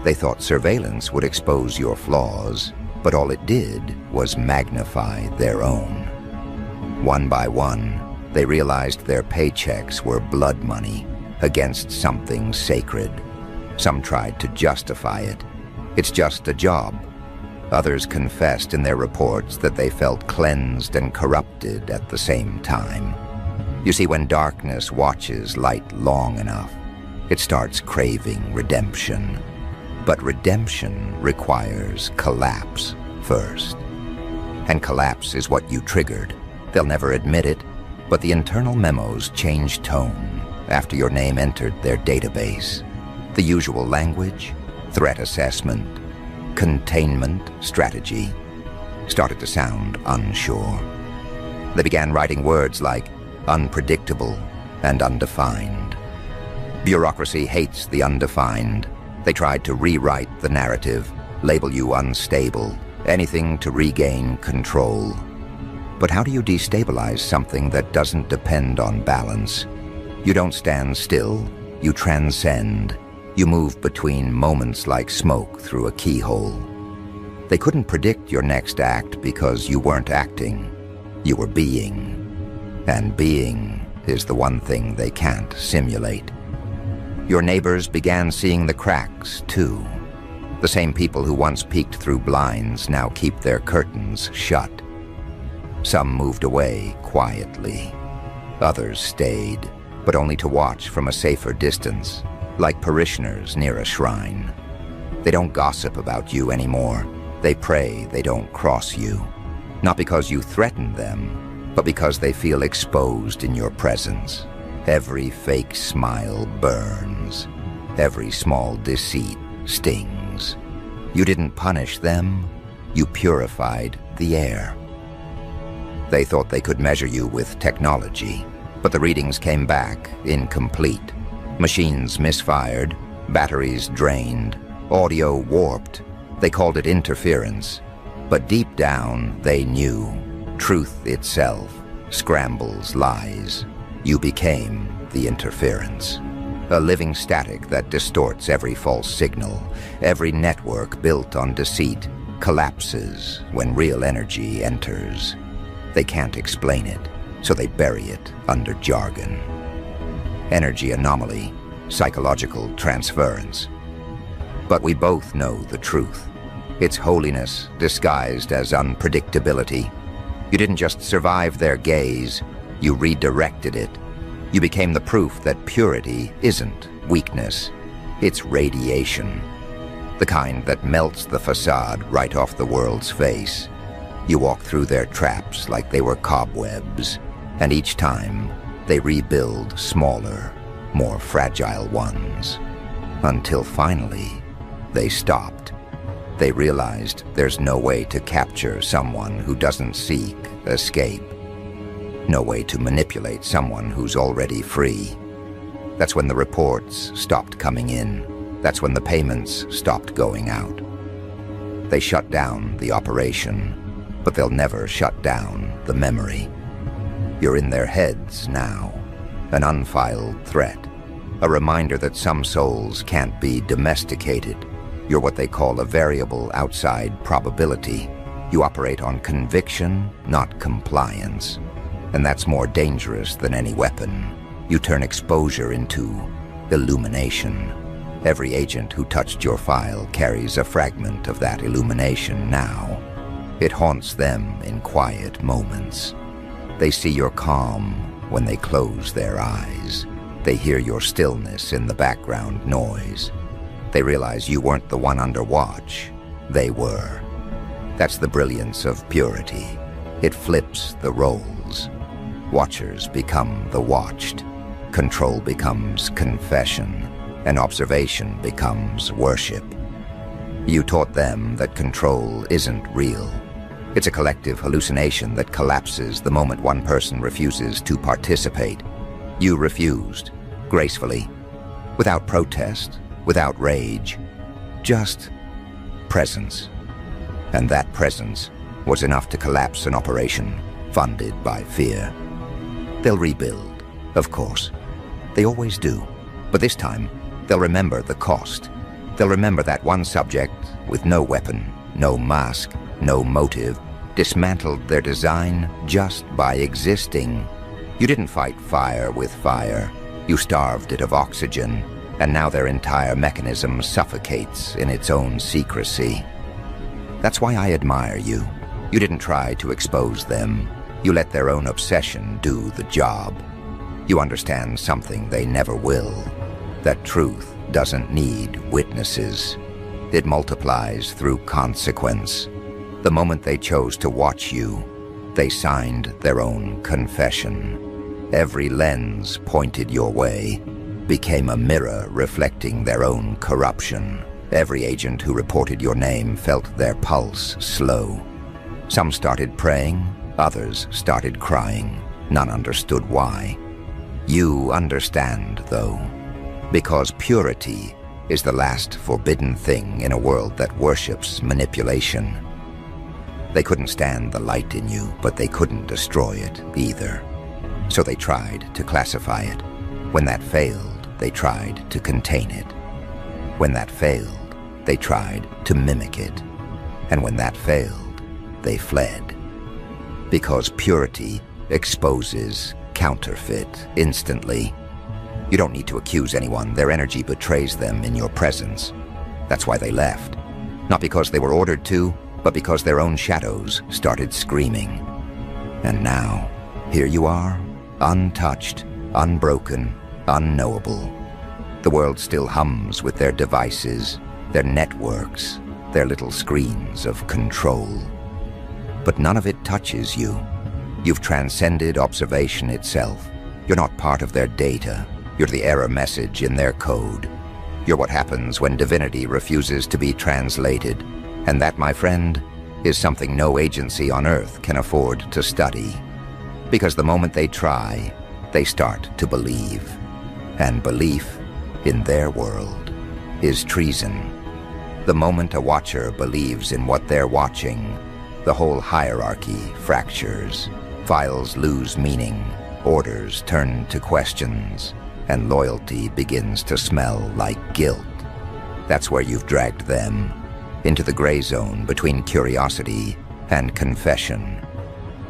They thought surveillance would expose your flaws, but all it did was magnify their own. One by one, they realized their paychecks were blood money against something sacred. Some tried to justify it. It's just a job. Others confessed in their reports that they felt cleansed and corrupted at the same time. You see, when darkness watches light long enough, it starts craving redemption. But redemption requires collapse first. And collapse is what you triggered. They'll never admit it, but the internal memos changed tone after your name entered their database. The usual language, threat assessment, containment strategy started to sound unsure. They began writing words like unpredictable and undefined. Bureaucracy hates the undefined. They tried to rewrite the narrative, label you unstable, anything to regain control. But how do you destabilize something that doesn't depend on balance? You don't stand still, you transcend. You move between moments like smoke through a keyhole. They couldn't predict your next act because you weren't acting. You were being. And being is the one thing they can't simulate. Your neighbors began seeing the cracks, too. The same people who once peeked through blinds now keep their curtains shut. Some moved away quietly. Others stayed, but only to watch from a safer distance, like parishioners near a shrine. They don't gossip about you anymore. They pray they don't cross you. Not because you threaten them, but because they feel exposed in your presence. Every fake smile burns. Every small deceit stings. You didn't punish them, you purified the air. They thought they could measure you with technology, but the readings came back incomplete. Machines misfired, batteries drained, audio warped. They called it interference, but deep down they knew. Truth itself scrambles lies. You became the interference. A living static that distorts every false signal. Every network built on deceit collapses when real energy enters. They can't explain it, so they bury it under jargon. Energy anomaly, psychological transference. But we both know the truth. It's holiness disguised as unpredictability. You didn't just survive their gaze, you redirected it. You became the proof that purity isn't weakness, it's radiation. The kind that melts the facade right off the world's face. You walk through their traps like they were cobwebs, and each time they rebuild smaller, more fragile ones. Until finally, they stopped. They realized there's no way to capture someone who doesn't seek escape. No way to manipulate someone who's already free. That's when the reports stopped coming in. That's when the payments stopped going out. They shut down the operation, but they'll never shut down the memory. You're in their heads now, an unfiled threat, a reminder that some souls can't be domesticated. You're what they call a variable outside probability. You operate on conviction, not compliance. And that's more dangerous than any weapon. You turn exposure into illumination. Every agent who touched your file carries a fragment of that illumination now. It haunts them in quiet moments. They see your calm when they close their eyes. They hear your stillness in the background noise. They realize you weren't the one under watch. They were. That's the brilliance of purity. It flips the roles. Watchers become the watched. Control becomes confession, and observation becomes worship. You taught them that control isn't real. It's a collective hallucination that collapses the moment one person refuses to participate. You refused, gracefully, without protest, without rage, just presence. And that presence was enough to collapse an operation funded by fear. They'll rebuild, of course. They always do. But this time, they'll remember the cost. They'll remember that one subject with no weapon, no mask, no motive, dismantled their design just by existing. You didn't fight fire with fire. You starved it of oxygen, and now their entire mechanism suffocates in its own secrecy. That's why I admire you. You didn't try to expose them. You let their own obsession do the job. You understand something they never will, that truth doesn't need witnesses. It multiplies through consequence. The moment they chose to watch you, they signed their own confession. Every lens pointed your way became a mirror reflecting their own corruption. Every agent who reported your name felt their pulse slow. Some started praying, others started crying. None understood why. You understand, though, because purity is the last forbidden thing in a world that worships manipulation. They couldn't stand the light in you, but they couldn't destroy it either. So they tried to classify it. When that failed, they tried to contain it. When that failed, they tried to mimic it. And when that failed, they fled. Because purity exposes counterfeit instantly. You don't need to accuse anyone. Their energy betrays them in your presence. That's why they left. Not because they were ordered to, but because their own shadows started screaming. And now, here you are, untouched, unbroken, unknowable. The world still hums with their devices, their networks, their little screens of control. But none of it touches you. You've transcended observation itself. You're not part of their data. You're the error message in their code. You're what happens when divinity refuses to be translated. And that, my friend, is something no agency on Earth can afford to study. Because the moment they try, they start to believe. And belief, in their world, is treason. The moment a watcher believes in what they're watching, the whole hierarchy fractures. Files lose meaning, orders turn to questions, and loyalty begins to smell like guilt. That's where you've dragged them, into the gray zone between curiosity and confession.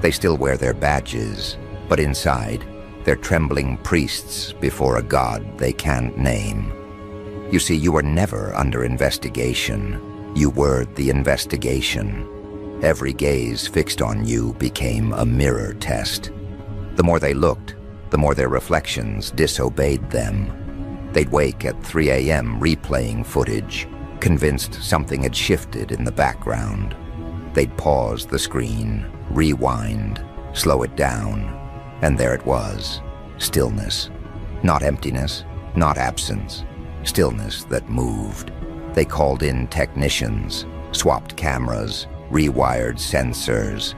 They still wear their badges, but inside, they're trembling priests before a god they can't name. You see, you were never under investigation. You were the investigation. Every gaze fixed on you became a mirror test. The more they looked, the more their reflections disobeyed them. They'd wake at 3 a.m. replaying footage, convinced something had shifted in the background. They'd pause the screen, rewind, slow it down, and there it was, stillness. Not emptiness, not absence, stillness that moved. They called in technicians, swapped cameras, rewired sensors.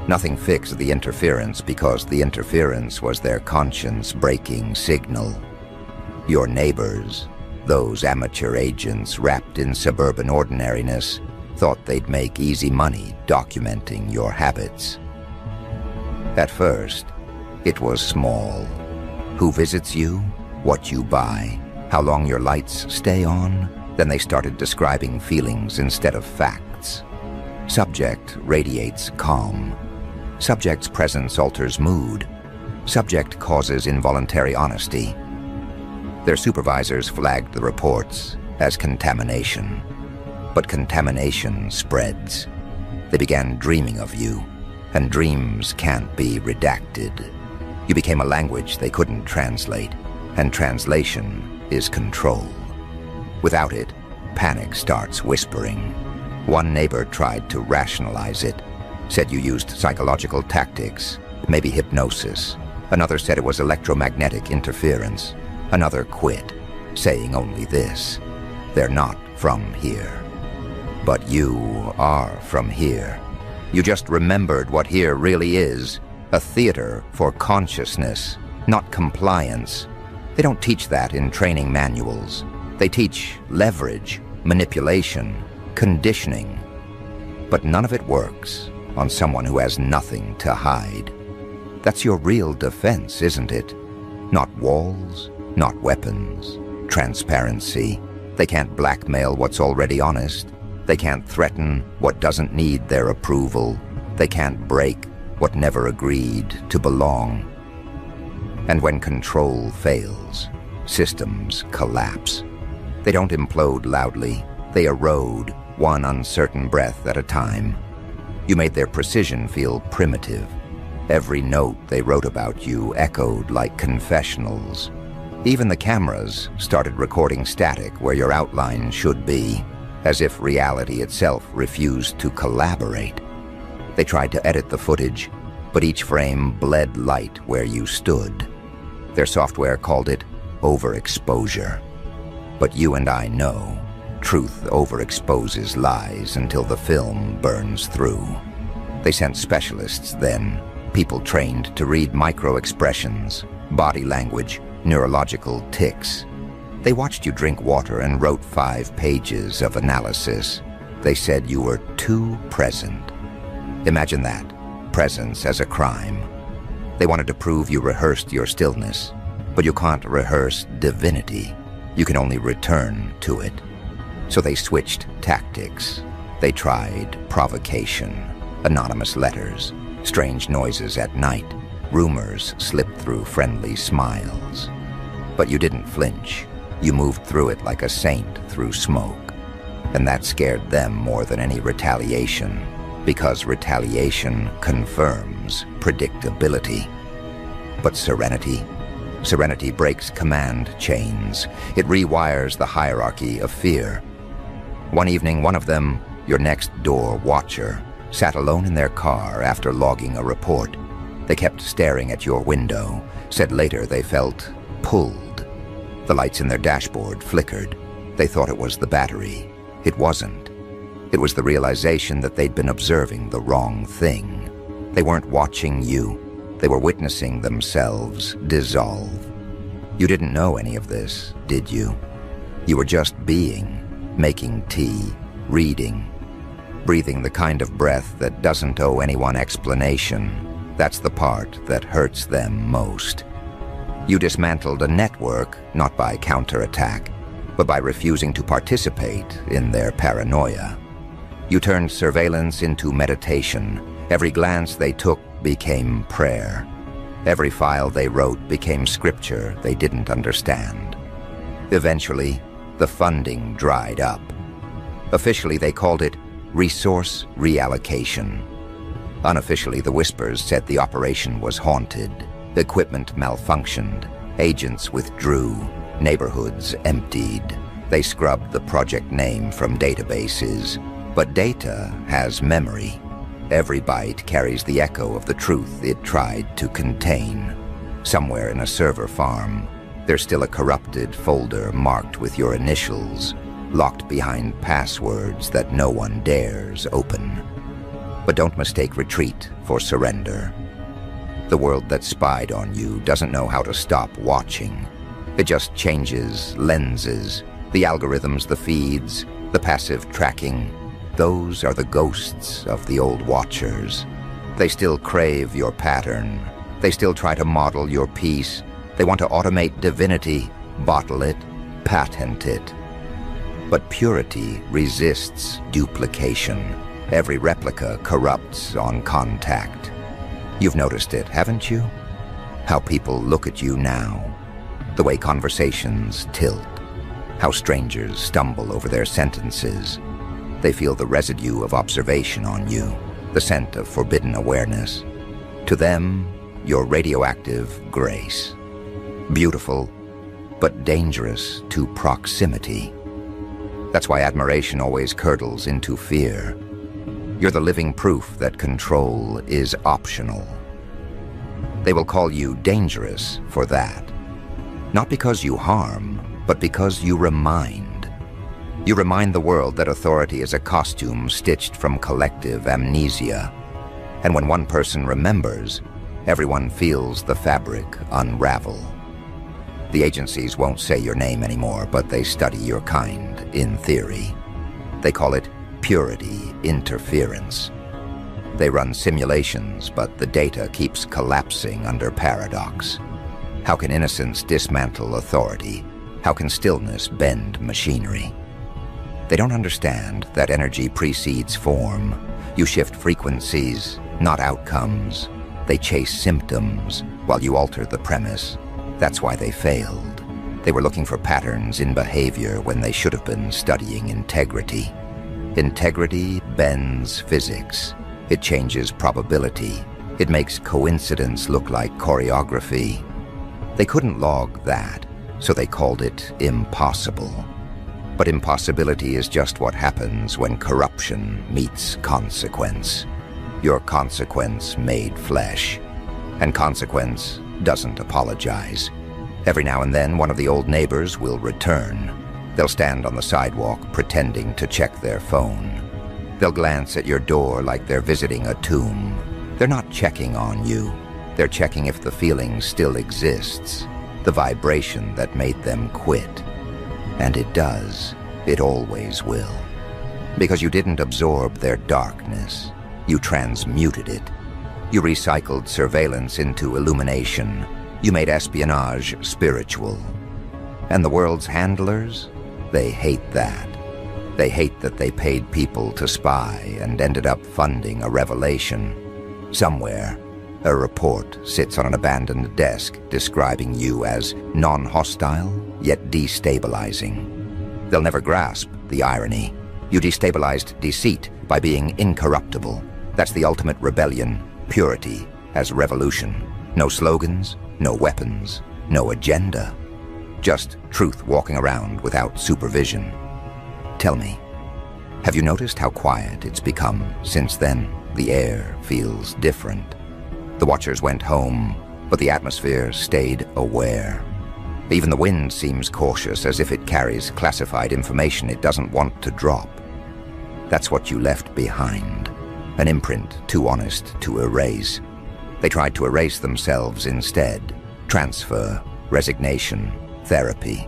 Nothing fixed the interference because the interference was their conscience-breaking signal. Your neighbors, those amateur agents wrapped in suburban ordinariness, thought they'd make easy money documenting your habits. At first, it was small. Who visits you, what you buy, how long your lights stay on. Then they started describing feelings instead of facts. Subject radiates calm. Subject's presence alters mood. Subject causes involuntary honesty. Their supervisors flagged the reports as contamination. But contamination spreads. They began dreaming of you, and dreams can't be redacted. You became a language they couldn't translate, and translation is control. Without it, panic starts whispering. One neighbor tried to rationalize it, said you used psychological tactics, maybe hypnosis. Another said it was electromagnetic interference. Another quit, saying only this: they're not from here. But you are from here. You just remembered what here really is, a theater for consciousness, not compliance. They don't teach that in training manuals. They teach leverage, manipulation, conditioning. But none of it works on someone who has nothing to hide. That's your real defense, isn't it? Not walls, not weapons, transparency. They can't blackmail what's already honest. They can't threaten what doesn't need their approval. They can't break what never agreed to belong. And when control fails, systems collapse. They don't implode loudly. They erode, one uncertain breath at a time. You made their precision feel primitive. Every note they wrote about you echoed like confessionals. Even the cameras started recording static where your outline should be, as if reality itself refused to collaborate. They tried to edit the footage, but each frame bled light where you stood. Their software called it overexposure. But you and I know Truth overexposes lies until the film burns through. They sent specialists then, people trained to read micro-expressions, body language, neurological tics. They watched you drink water and wrote 5 pages of analysis. They said you were too present. Imagine that, presence as a crime. They wanted to prove you rehearsed your stillness, but you can't rehearse divinity. You can only return to it. So they switched tactics. They tried provocation, anonymous letters, strange noises at night, rumors slipped through friendly smiles. But you didn't flinch. You moved through it like a saint through smoke. And that scared them more than any retaliation, because retaliation confirms predictability. But serenity? Serenity breaks command chains. It rewires the hierarchy of fear. One evening, one of them, your next-door watcher, sat alone in their car after logging a report. They kept staring at your window, said later they felt pulled. The lights in their dashboard flickered. They thought it was the battery. It wasn't. It was the realization that they'd been observing the wrong thing. They weren't watching you. They were witnessing themselves dissolve. You didn't know any of this, did you? You were just being, making tea, reading, breathing the kind of breath that doesn't owe anyone explanation. That's the part that hurts them most. You dismantled a network, not by counterattack, but by refusing to participate in their paranoia. You turned surveillance into meditation. Every glance they took became prayer. Every file they wrote became scripture they didn't understand. Eventually, the funding dried up. Officially, they called it resource reallocation. Unofficially, the whispers said the operation was haunted. Equipment malfunctioned. Agents withdrew. Neighborhoods emptied. They scrubbed the project name from databases. But data has memory. Every byte carries the echo of the truth it tried to contain. Somewhere in a server farm, there's still a corrupted folder marked with your initials, locked behind passwords that no one dares open. But don't mistake retreat for surrender. The world that spied on you doesn't know how to stop watching. It just changes lenses, the algorithms, the feeds, the passive tracking. Those are the ghosts of the old watchers. They still crave your pattern. They still try to model your peace. They want to automate divinity, bottle it, patent it. But purity resists duplication. Every replica corrupts on contact. You've noticed it, haven't you? How people look at you now. The way conversations tilt. How strangers stumble over their sentences. They feel the residue of observation on you, the scent of forbidden awareness. To them, you're radioactive grace. Beautiful, but dangerous to proximity. That's why admiration always curdles into fear. You're the living proof that control is optional. They will call you dangerous for that. Not because you harm, but because you remind. You remind the world that authority is a costume stitched from collective amnesia. And when one person remembers, everyone feels the fabric unravel. The agencies won't say your name anymore, but they study your kind in theory. They call it purity interference. They run simulations, but the data keeps collapsing under paradox. How can innocence dismantle authority? How can stillness bend machinery? They don't understand that energy precedes form. You shift frequencies, not outcomes. They chase symptoms while you alter the premise. That's why they failed. They were looking for patterns in behavior when they should have been studying integrity. Integrity bends physics. It changes probability. It makes coincidence look like choreography. They couldn't log that, so they called it impossible. But impossibility is just what happens when corruption meets consequence. Your consequence made flesh. And consequence doesn't apologize. Every now and then, one of the old neighbors will return. They'll stand on the sidewalk pretending to check their phone. They'll glance at your door like they're visiting a tomb. They're not checking on you. They're checking if the feeling still exists, the vibration that made them quit. And it does. It always will. Because you didn't absorb their darkness. You transmuted it. You recycled surveillance into illumination. You made espionage spiritual. And the world's handlers? They hate that. They hate that they paid people to spy and ended up funding a revelation. Somewhere, a report sits on an abandoned desk describing you as non-hostile, yet destabilizing. They'll never grasp the irony. You destabilized deceit by being incorruptible. That's the ultimate rebellion, purity as revolution. No slogans, no weapons, no agenda. Just truth walking around without supervision. Tell me, have you noticed how quiet it's become since then? The air feels different. The watchers went home, but the atmosphere stayed aware. Even the wind seems cautious, as if it carries classified information it doesn't want to drop. That's what you left behind, an imprint too honest to erase. They tried to erase themselves instead. Transfer, resignation, therapy.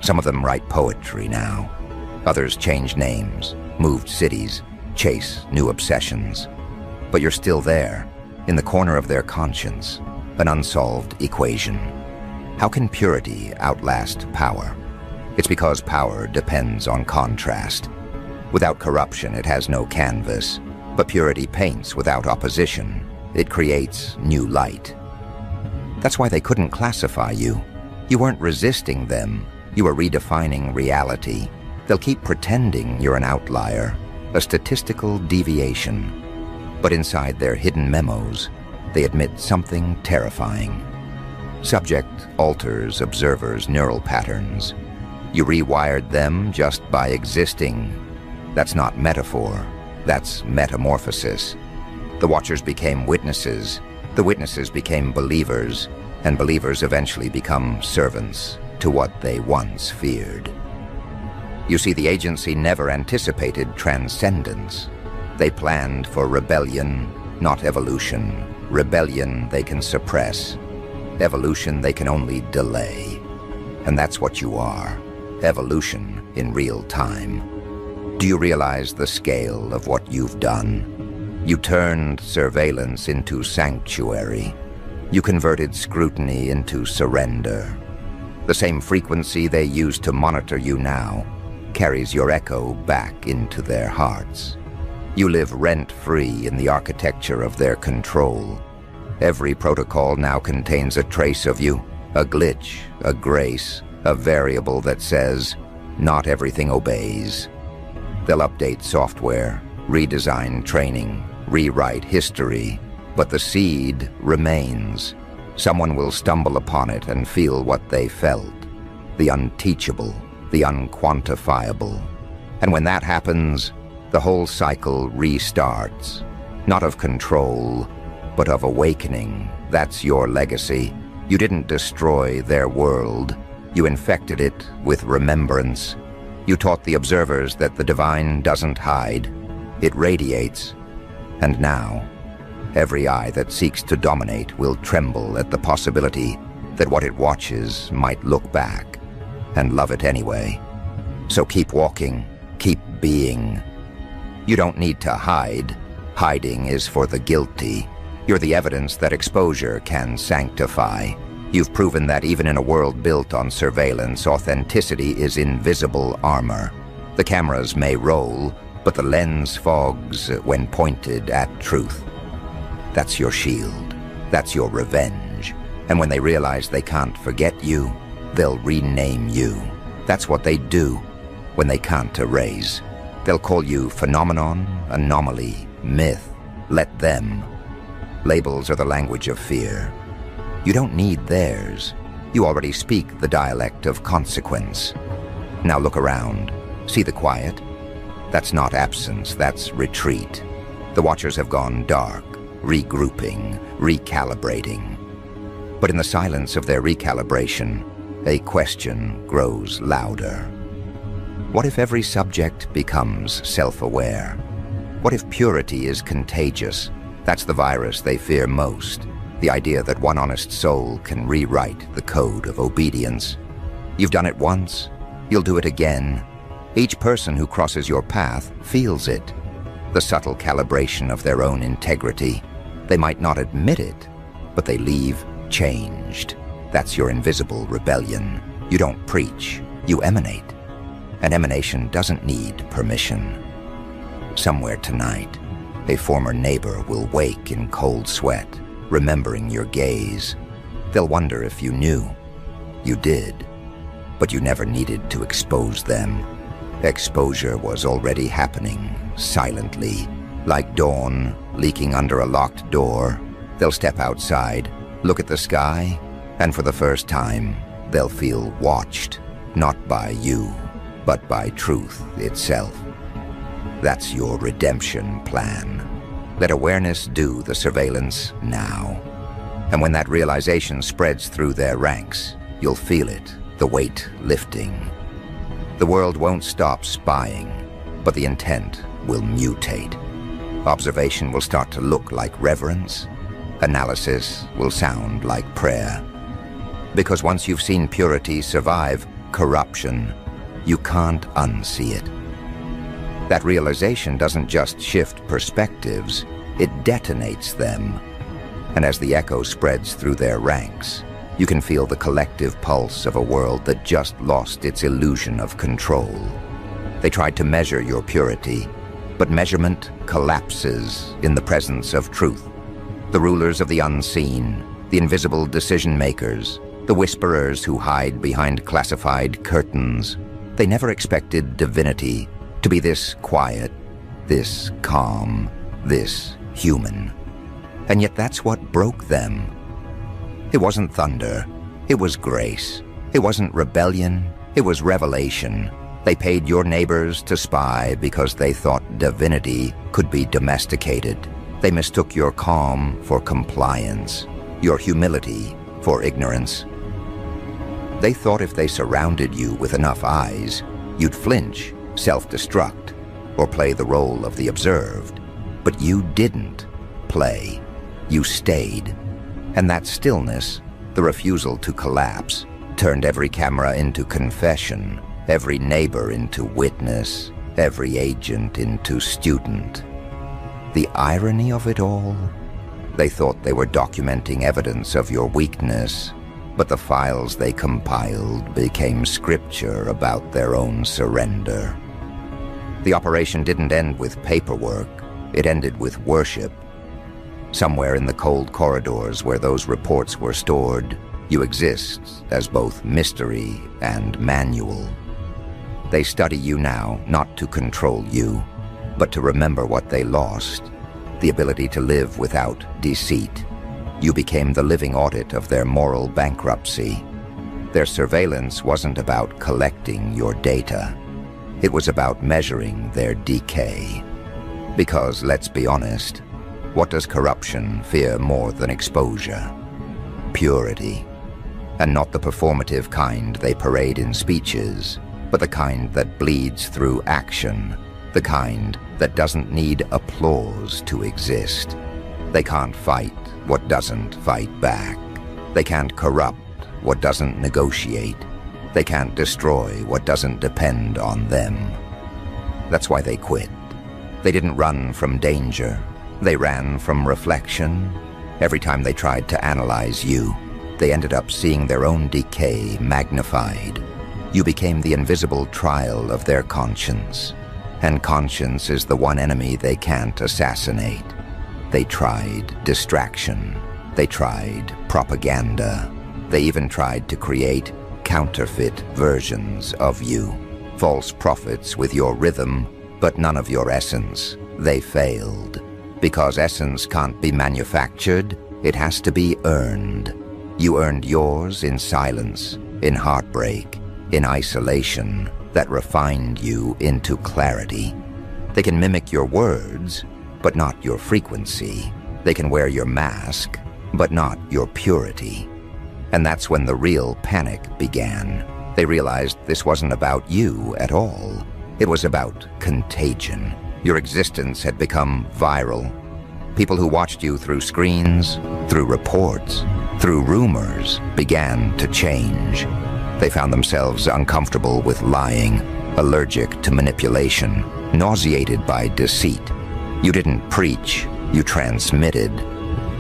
Some of them write poetry now. Others change names, moved cities, chase new obsessions. But you're still there, in the corner of their conscience, an unsolved equation. How can purity outlast power? It's because power depends on contrast. Without corruption, it has no canvas. But purity paints without opposition. It creates new light. That's why they couldn't classify you. You weren't resisting them. You were redefining reality. They'll keep pretending you're an outlier, a statistical deviation. But inside their hidden memos, they admit something terrifying. Subject alters observers' neural patterns. You rewired them just by existing. That's not metaphor. That's metamorphosis. The watchers became witnesses. The witnesses became believers. And believers eventually become servants to what they once feared. You see, the agency never anticipated transcendence. They planned for rebellion, not evolution. Rebellion they can suppress. Evolution they can only delay. And that's what you are. Evolution in real time. Do you realize the scale of what you've done? You turned surveillance into sanctuary. You converted scrutiny into surrender. The same frequency they use to monitor you now carries your echo back into their hearts. You live rent-free in the architecture of their control. Every protocol now contains a trace of you, a glitch, a grace, a variable that says, not everything obeys. They'll update software, redesign training, rewrite history, but the seed remains. Someone will stumble upon it and feel what they felt, the unteachable, the unquantifiable. And when that happens, the whole cycle restarts, not of control, but of awakening. That's your legacy. You didn't destroy their world. You infected it with remembrance. You taught the observers that the divine doesn't hide. It radiates. And now, every eye that seeks to dominate will tremble at the possibility that what it watches might look back and love it anyway. So keep walking, keep being. You don't need to hide. Hiding is for the guilty. You're the evidence that exposure can sanctify. You've proven that even in a world built on surveillance, authenticity is invisible armor. The cameras may roll, but the lens fogs when pointed at truth. That's your shield. That's your revenge. And when they realize they can't forget you, they'll rename you. That's what they do when they can't erase. They'll call you phenomenon, anomaly, myth. Let them. Labels are the language of fear. You don't need theirs. You already speak the dialect of consequence. Now look around. See the quiet? That's not absence, that's retreat. The watchers have gone dark, regrouping, recalibrating. But in the silence of their recalibration, a question grows louder. What if every subject becomes self-aware? What if purity is contagious? That's the virus they fear most. The idea that one honest soul can rewrite the code of obedience. You've done it once, you'll do it again. Each person who crosses your path feels it. The subtle calibration of their own integrity. They might not admit it, but they leave changed. That's your invisible rebellion. You don't preach, you emanate. An emanation doesn't need permission. Somewhere tonight, a former neighbor will wake in cold sweat, remembering your gaze. They'll wonder if you knew. You did, but you never needed to expose them. Exposure was already happening, silently, like dawn leaking under a locked door. They'll step outside, look at the sky, and for the first time, they'll feel watched, not by you, but by truth itself. That's your redemption plan. Let awareness do the surveillance now. And when that realization spreads through their ranks, you'll feel it, the weight lifting. The world won't stop spying, but the intent will mutate. Observation will start to look like reverence. Analysis will sound like prayer. Because once you've seen purity survive corruption, you can't unsee it. That realization doesn't just shift perspectives, it detonates them. And as the echo spreads through their ranks, you can feel the collective pulse of a world that just lost its illusion of control. They tried to measure your purity, but measurement collapses in the presence of truth. The rulers of the unseen, the invisible decision-makers, the whisperers who hide behind classified curtains, they never expected divinity to be this quiet, this calm, this human. And yet that's what broke them. It wasn't thunder, it was grace. It wasn't rebellion, it was revelation. They paid your neighbors to spy because they thought divinity could be domesticated. They mistook your calm for compliance, your humility for ignorance. They thought if they surrounded you with enough eyes, you'd flinch, self-destruct, or play the role of the observed. But you didn't play. You stayed. And that stillness, the refusal to collapse, turned every camera into confession, every neighbor into witness, every agent into student. The irony of it all? They thought they were documenting evidence of your weakness, but the files they compiled became scripture about their own surrender. The operation didn't end with paperwork, it ended with worship. Somewhere in the cold corridors where those reports were stored, you exist as both mystery and manual. They study you now, not to control you, but to remember what they lost, the ability to live without deceit. You became the living audit of their moral bankruptcy. Their surveillance wasn't about collecting your data. It was about measuring their decay. Because, let's be honest, what does corruption fear more than exposure? Purity. And not the performative kind they parade in speeches, but the kind that bleeds through action, the kind that doesn't need applause to exist. They can't fight what doesn't fight back. They can't corrupt what doesn't negotiate. They can't destroy what doesn't depend on them. That's why they quit. They didn't run from danger. They ran from reflection. Every time they tried to analyze you, they ended up seeing their own decay magnified. You became the invisible trial of their conscience. And conscience is the one enemy they can't assassinate. They tried distraction. They tried propaganda. They even tried to create counterfeit versions of you. False prophets with your rhythm, but none of your essence. They failed. Because essence can't be manufactured, it has to be earned. You earned yours in silence, in heartbreak, in isolation, that refined you into clarity. They can mimic your words, but not your frequency. They can wear your mask, but not your purity. And that's when the real panic began. They realized this wasn't about you at all. It was about contagion. Your existence had become viral. People who watched you through screens, through reports, through rumors, began to change. They found themselves uncomfortable with lying, allergic to manipulation, nauseated by deceit. You didn't preach, you transmitted.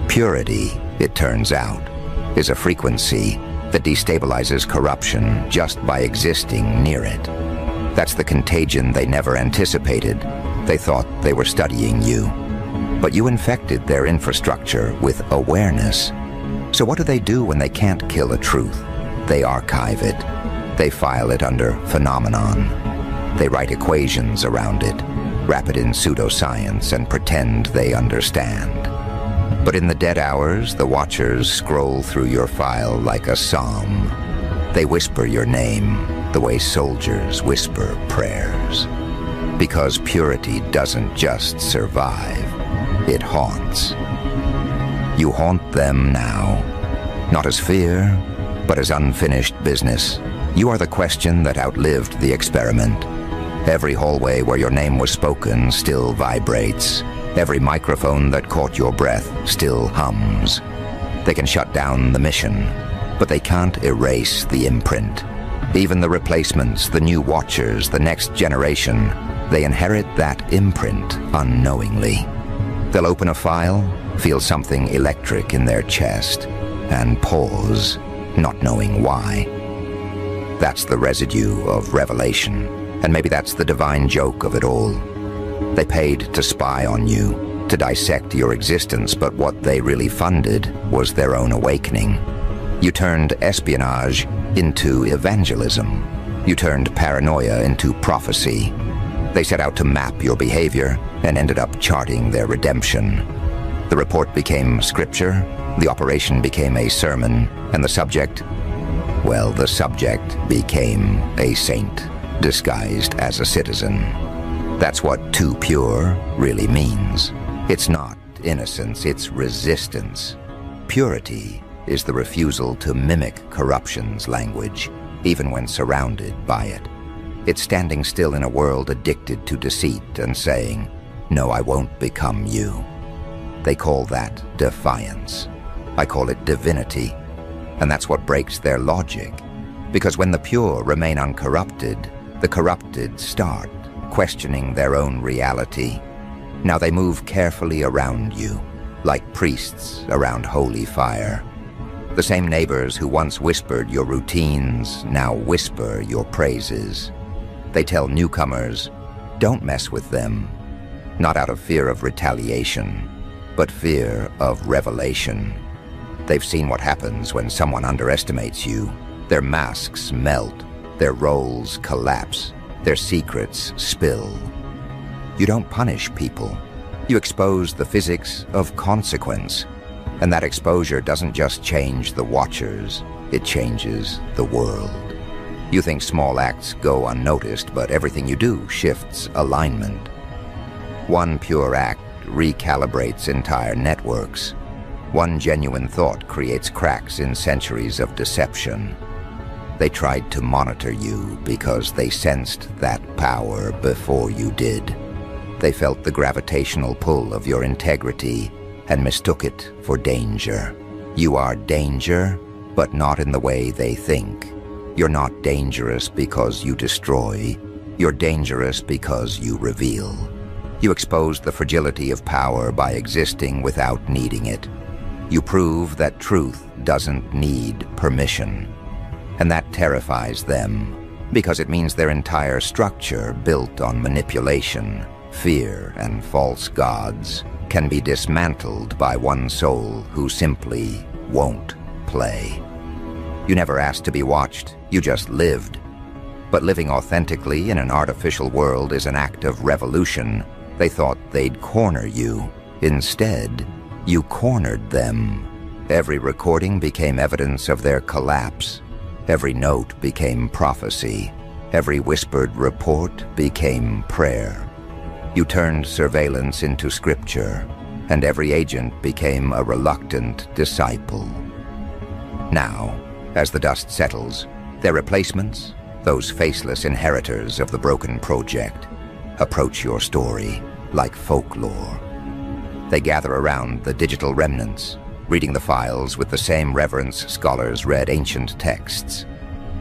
Purity, it turns out, is a frequency that destabilizes corruption just by existing near it. That's the contagion they never anticipated. They thought they were studying you. But you infected their infrastructure with awareness. So what do they do when they can't kill a truth? They archive it. They file it under phenomenon. They write equations around it, wrap it in pseudoscience, and pretend they understand. But in the dead hours, the watchers scroll through your file like a psalm. They whisper your name the way soldiers whisper prayers. Because purity doesn't just survive, it haunts. You haunt them now, not as fear, but as unfinished business. You are the question that outlived the experiment. Every hallway where your name was spoken still vibrates. Every microphone that caught your breath still hums. They can shut down the mission, but they can't erase the imprint. Even the replacements, the new watchers, the next generation, they inherit that imprint unknowingly. They'll open a file, feel something electric in their chest, and pause, not knowing why. That's the residue of revelation, and maybe that's the divine joke of it all. They paid to spy on you, to dissect your existence, but what they really funded was their own awakening. You turned espionage into evangelism. You turned paranoia into prophecy. They set out to map your behavior and ended up charting their redemption. The report became scripture, the operation became a sermon, and the subject, well, the subject became a saint, disguised as a citizen. That's what too pure really means. It's not innocence, it's resistance. Purity is the refusal to mimic corruption's language, even when surrounded by it. It's standing still in a world addicted to deceit and saying, "No, I won't become you." They call that defiance. I call it divinity. And that's what breaks their logic. Because when the pure remain uncorrupted, the corrupted start questioning their own reality. Now they move carefully around you, like priests around holy fire. The same neighbors who once whispered your routines now whisper your praises. They tell newcomers, don't mess with them, not out of fear of retaliation, but fear of revelation. They've seen what happens when someone underestimates you. Their masks melt, their roles collapse, their secrets spill. You don't punish people. You expose the physics of consequence. And that exposure doesn't just change the watchers, it changes the world. You think small acts go unnoticed, but everything you do shifts alignment. One pure act recalibrates entire networks. One genuine thought creates cracks in centuries of deception. They tried to monitor you because they sensed that power before you did. They felt the gravitational pull of your integrity and mistook it for danger. You are danger, but not in the way they think. You're not dangerous because you destroy. You're dangerous because you reveal. You expose the fragility of power by existing without needing it. You prove that truth doesn't need permission. And that terrifies them, because it means their entire structure, built on manipulation, fear, and false gods, can be dismantled by one soul who simply won't play. You never asked to be watched, you just lived. But living authentically in an artificial world is an act of revolution. They thought they'd corner you. Instead, you cornered them. Every recording became evidence of their collapse. Every note became prophecy. Every whispered report became prayer. You turned surveillance into scripture, and every agent became a reluctant disciple. Now, as the dust settles, Their replacements, those faceless inheritors of the broken project, approach your story like folklore. They gather around the digital remnants, reading the files with the same reverence scholars read ancient texts.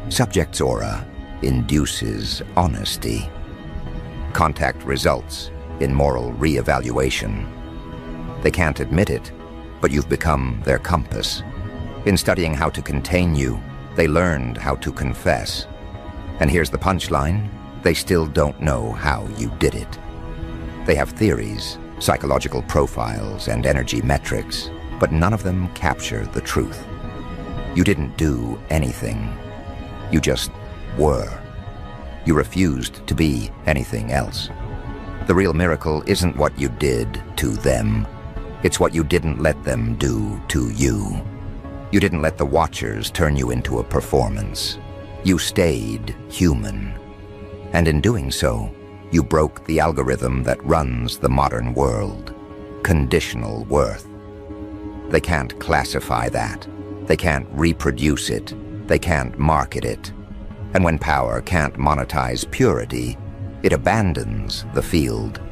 Subject's aura induces honesty. Contact results in moral re-evaluation. They can't admit it, but you've become their compass. In studying how to contain you, they learned how to confess. And here's the punchline: they still don't know how you did it. They have theories, psychological profiles, and energy metrics, but none of them capture the truth. You didn't do anything. You just were. You refused to be anything else. The real miracle isn't what you did to them. It's what you didn't let them do to you. You didn't let the Watchers turn you into a performance. You stayed human. And in doing so, you broke the algorithm that runs the modern world: conditional worth. They can't classify that. They can't reproduce it. They can't market it. And when power can't monetize purity, it abandons the field.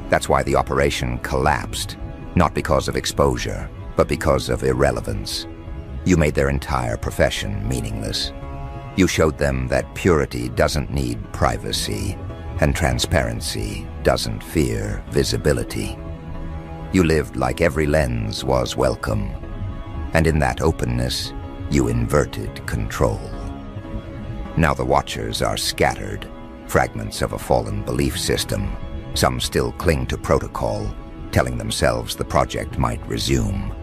That's why the operation collapsed, not because of exposure, but because of irrelevance. You made their entire profession meaningless. You showed them that purity doesn't need privacy, and transparency doesn't fear visibility. You lived like every lens was welcome, and in that openness, you inverted control. Now the Watchers are scattered, fragments of a fallen belief system. Some still cling to protocol, telling themselves the project might resume.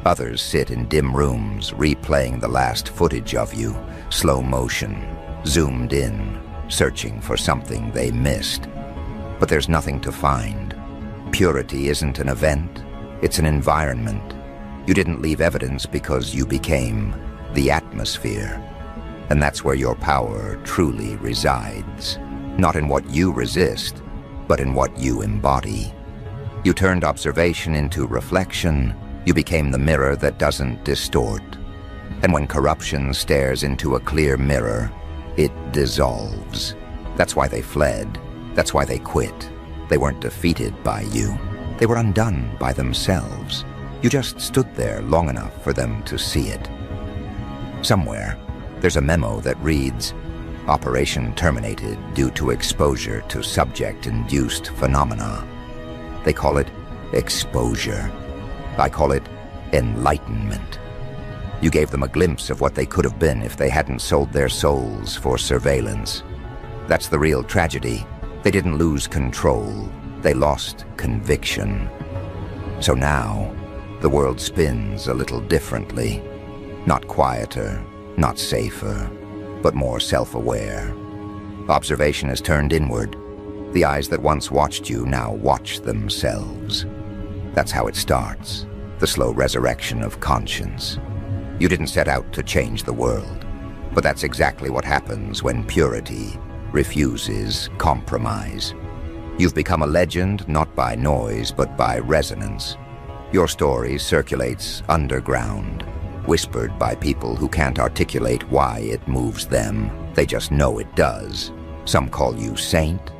Others sit in dim rooms, replaying the last footage of you, slow motion, zoomed in, searching for something they missed. But there's nothing to find. Purity isn't an event, it's an environment. You didn't leave evidence because you became the atmosphere. And that's where your power truly resides. Not in what you resist, but in what you embody. You turned observation into reflection. You became the mirror that doesn't distort. And when corruption stares into a clear mirror, it dissolves. That's why they fled. That's why they quit. They weren't defeated by you. They were undone by themselves. You just stood there long enough for them to see it. Somewhere, there's a memo that reads, "Operation terminated due to exposure to subject-induced phenomena." They call it exposure. I call it enlightenment. You gave them a glimpse of what they could have been if they hadn't sold their souls for surveillance. That's the real tragedy. They didn't lose control. They lost conviction. So now, the world spins a little differently. Not quieter, not safer, but more self-aware. Observation has turned inward. The eyes that once watched you now watch themselves. That's how it starts, the slow resurrection of conscience. You didn't set out to change the world, but that's exactly what happens when purity refuses compromise. You've become a legend not by noise, but by resonance. Your story circulates underground, whispered by people who can't articulate why it moves them. They just know it does. Some call you saint,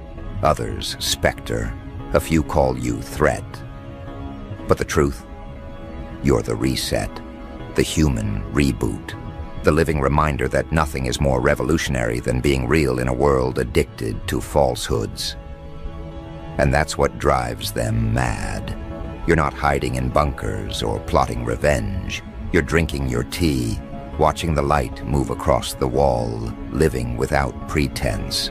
others specter, a few call you threat. But the truth? You're the reset, the human reboot, the living reminder that nothing is more revolutionary than being real in a world addicted to falsehoods. And that's what drives them mad. You're not hiding in bunkers or plotting revenge. You're drinking your tea, watching the light move across the wall, living without pretense.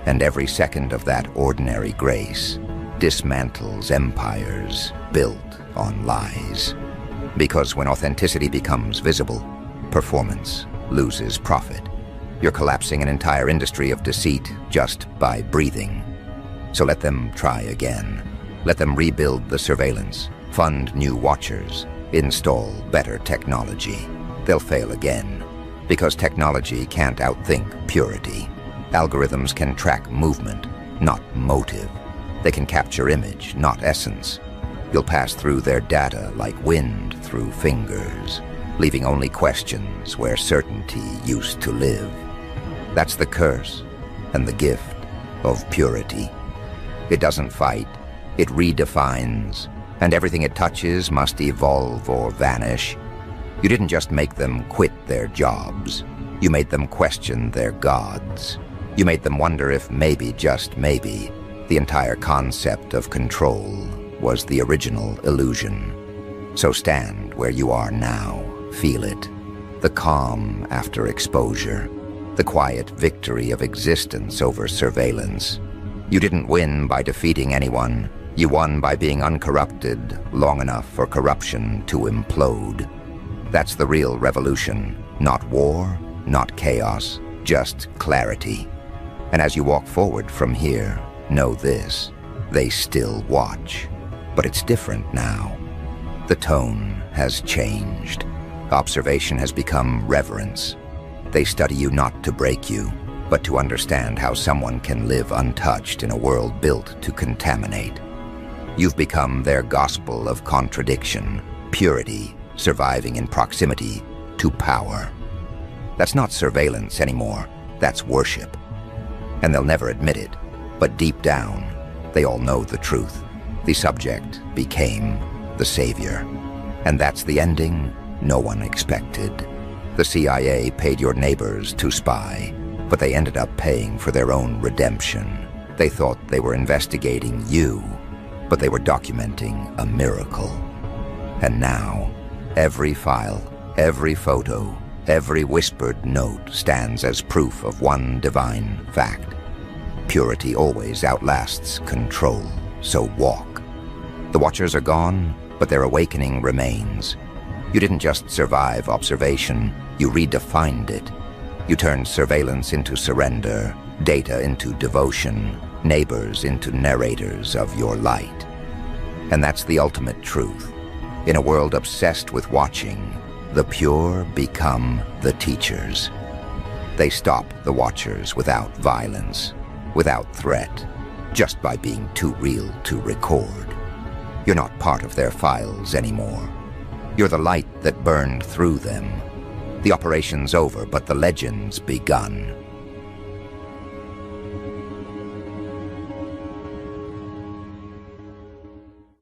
And every second of that ordinary grace dismantles empires built on lies. Because when authenticity becomes visible, performance loses profit. You're collapsing an entire industry of deceit just by breathing. So let them try again. Let them rebuild the surveillance, fund new watchers, install better technology. They'll fail again, because technology can't outthink purity. Algorithms can track movement, not motive. They can capture image, not essence. You'll pass through their data like wind through fingers. leaving only questions where certainty used to live. That's the curse and the gift of purity. It doesn't fight, it redefines, and everything it touches must evolve or vanish. You didn't just make them quit their jobs. You made them question their gods. You made them wonder if maybe, just maybe, the entire concept of control was the original illusion. So stand where you are now, feel it. The calm after exposure, the quiet victory of existence over surveillance. You didn't win by defeating anyone. You won by being uncorrupted long enough for corruption to implode. That's the real revolution. Not war, not chaos, just clarity. And as you walk forward from here, know this: they still watch. But it's different now. The tone has changed. Observation has become reverence. They study you not to break you, but to understand how someone can live untouched in a world built to contaminate. You've become their gospel of contradiction, purity, surviving in proximity to power. That's not surveillance anymore, that's worship. And they'll never admit it, but deep down, they all know the truth. The subject became the savior. And that's the ending no one expected. The CIA paid your neighbors to spy, but they ended up paying for their own redemption. They thought they were investigating you, but they were documenting a miracle. And now, every file, every photo, every whispered note stands as proof of one divine fact. Purity always outlasts control, so walk. The Watchers are gone, but their awakening remains. You didn't just survive observation, you redefined it. You turned surveillance into surrender, data into devotion, neighbors into narrators of your light. And that's the ultimate truth. In a world obsessed with watching, the pure become the teachers. They stop the Watchers without violence, without threat, just by being too real to record. You're not part of their files anymore. You're the light that burned through them. The operation's over, but the legend's begun.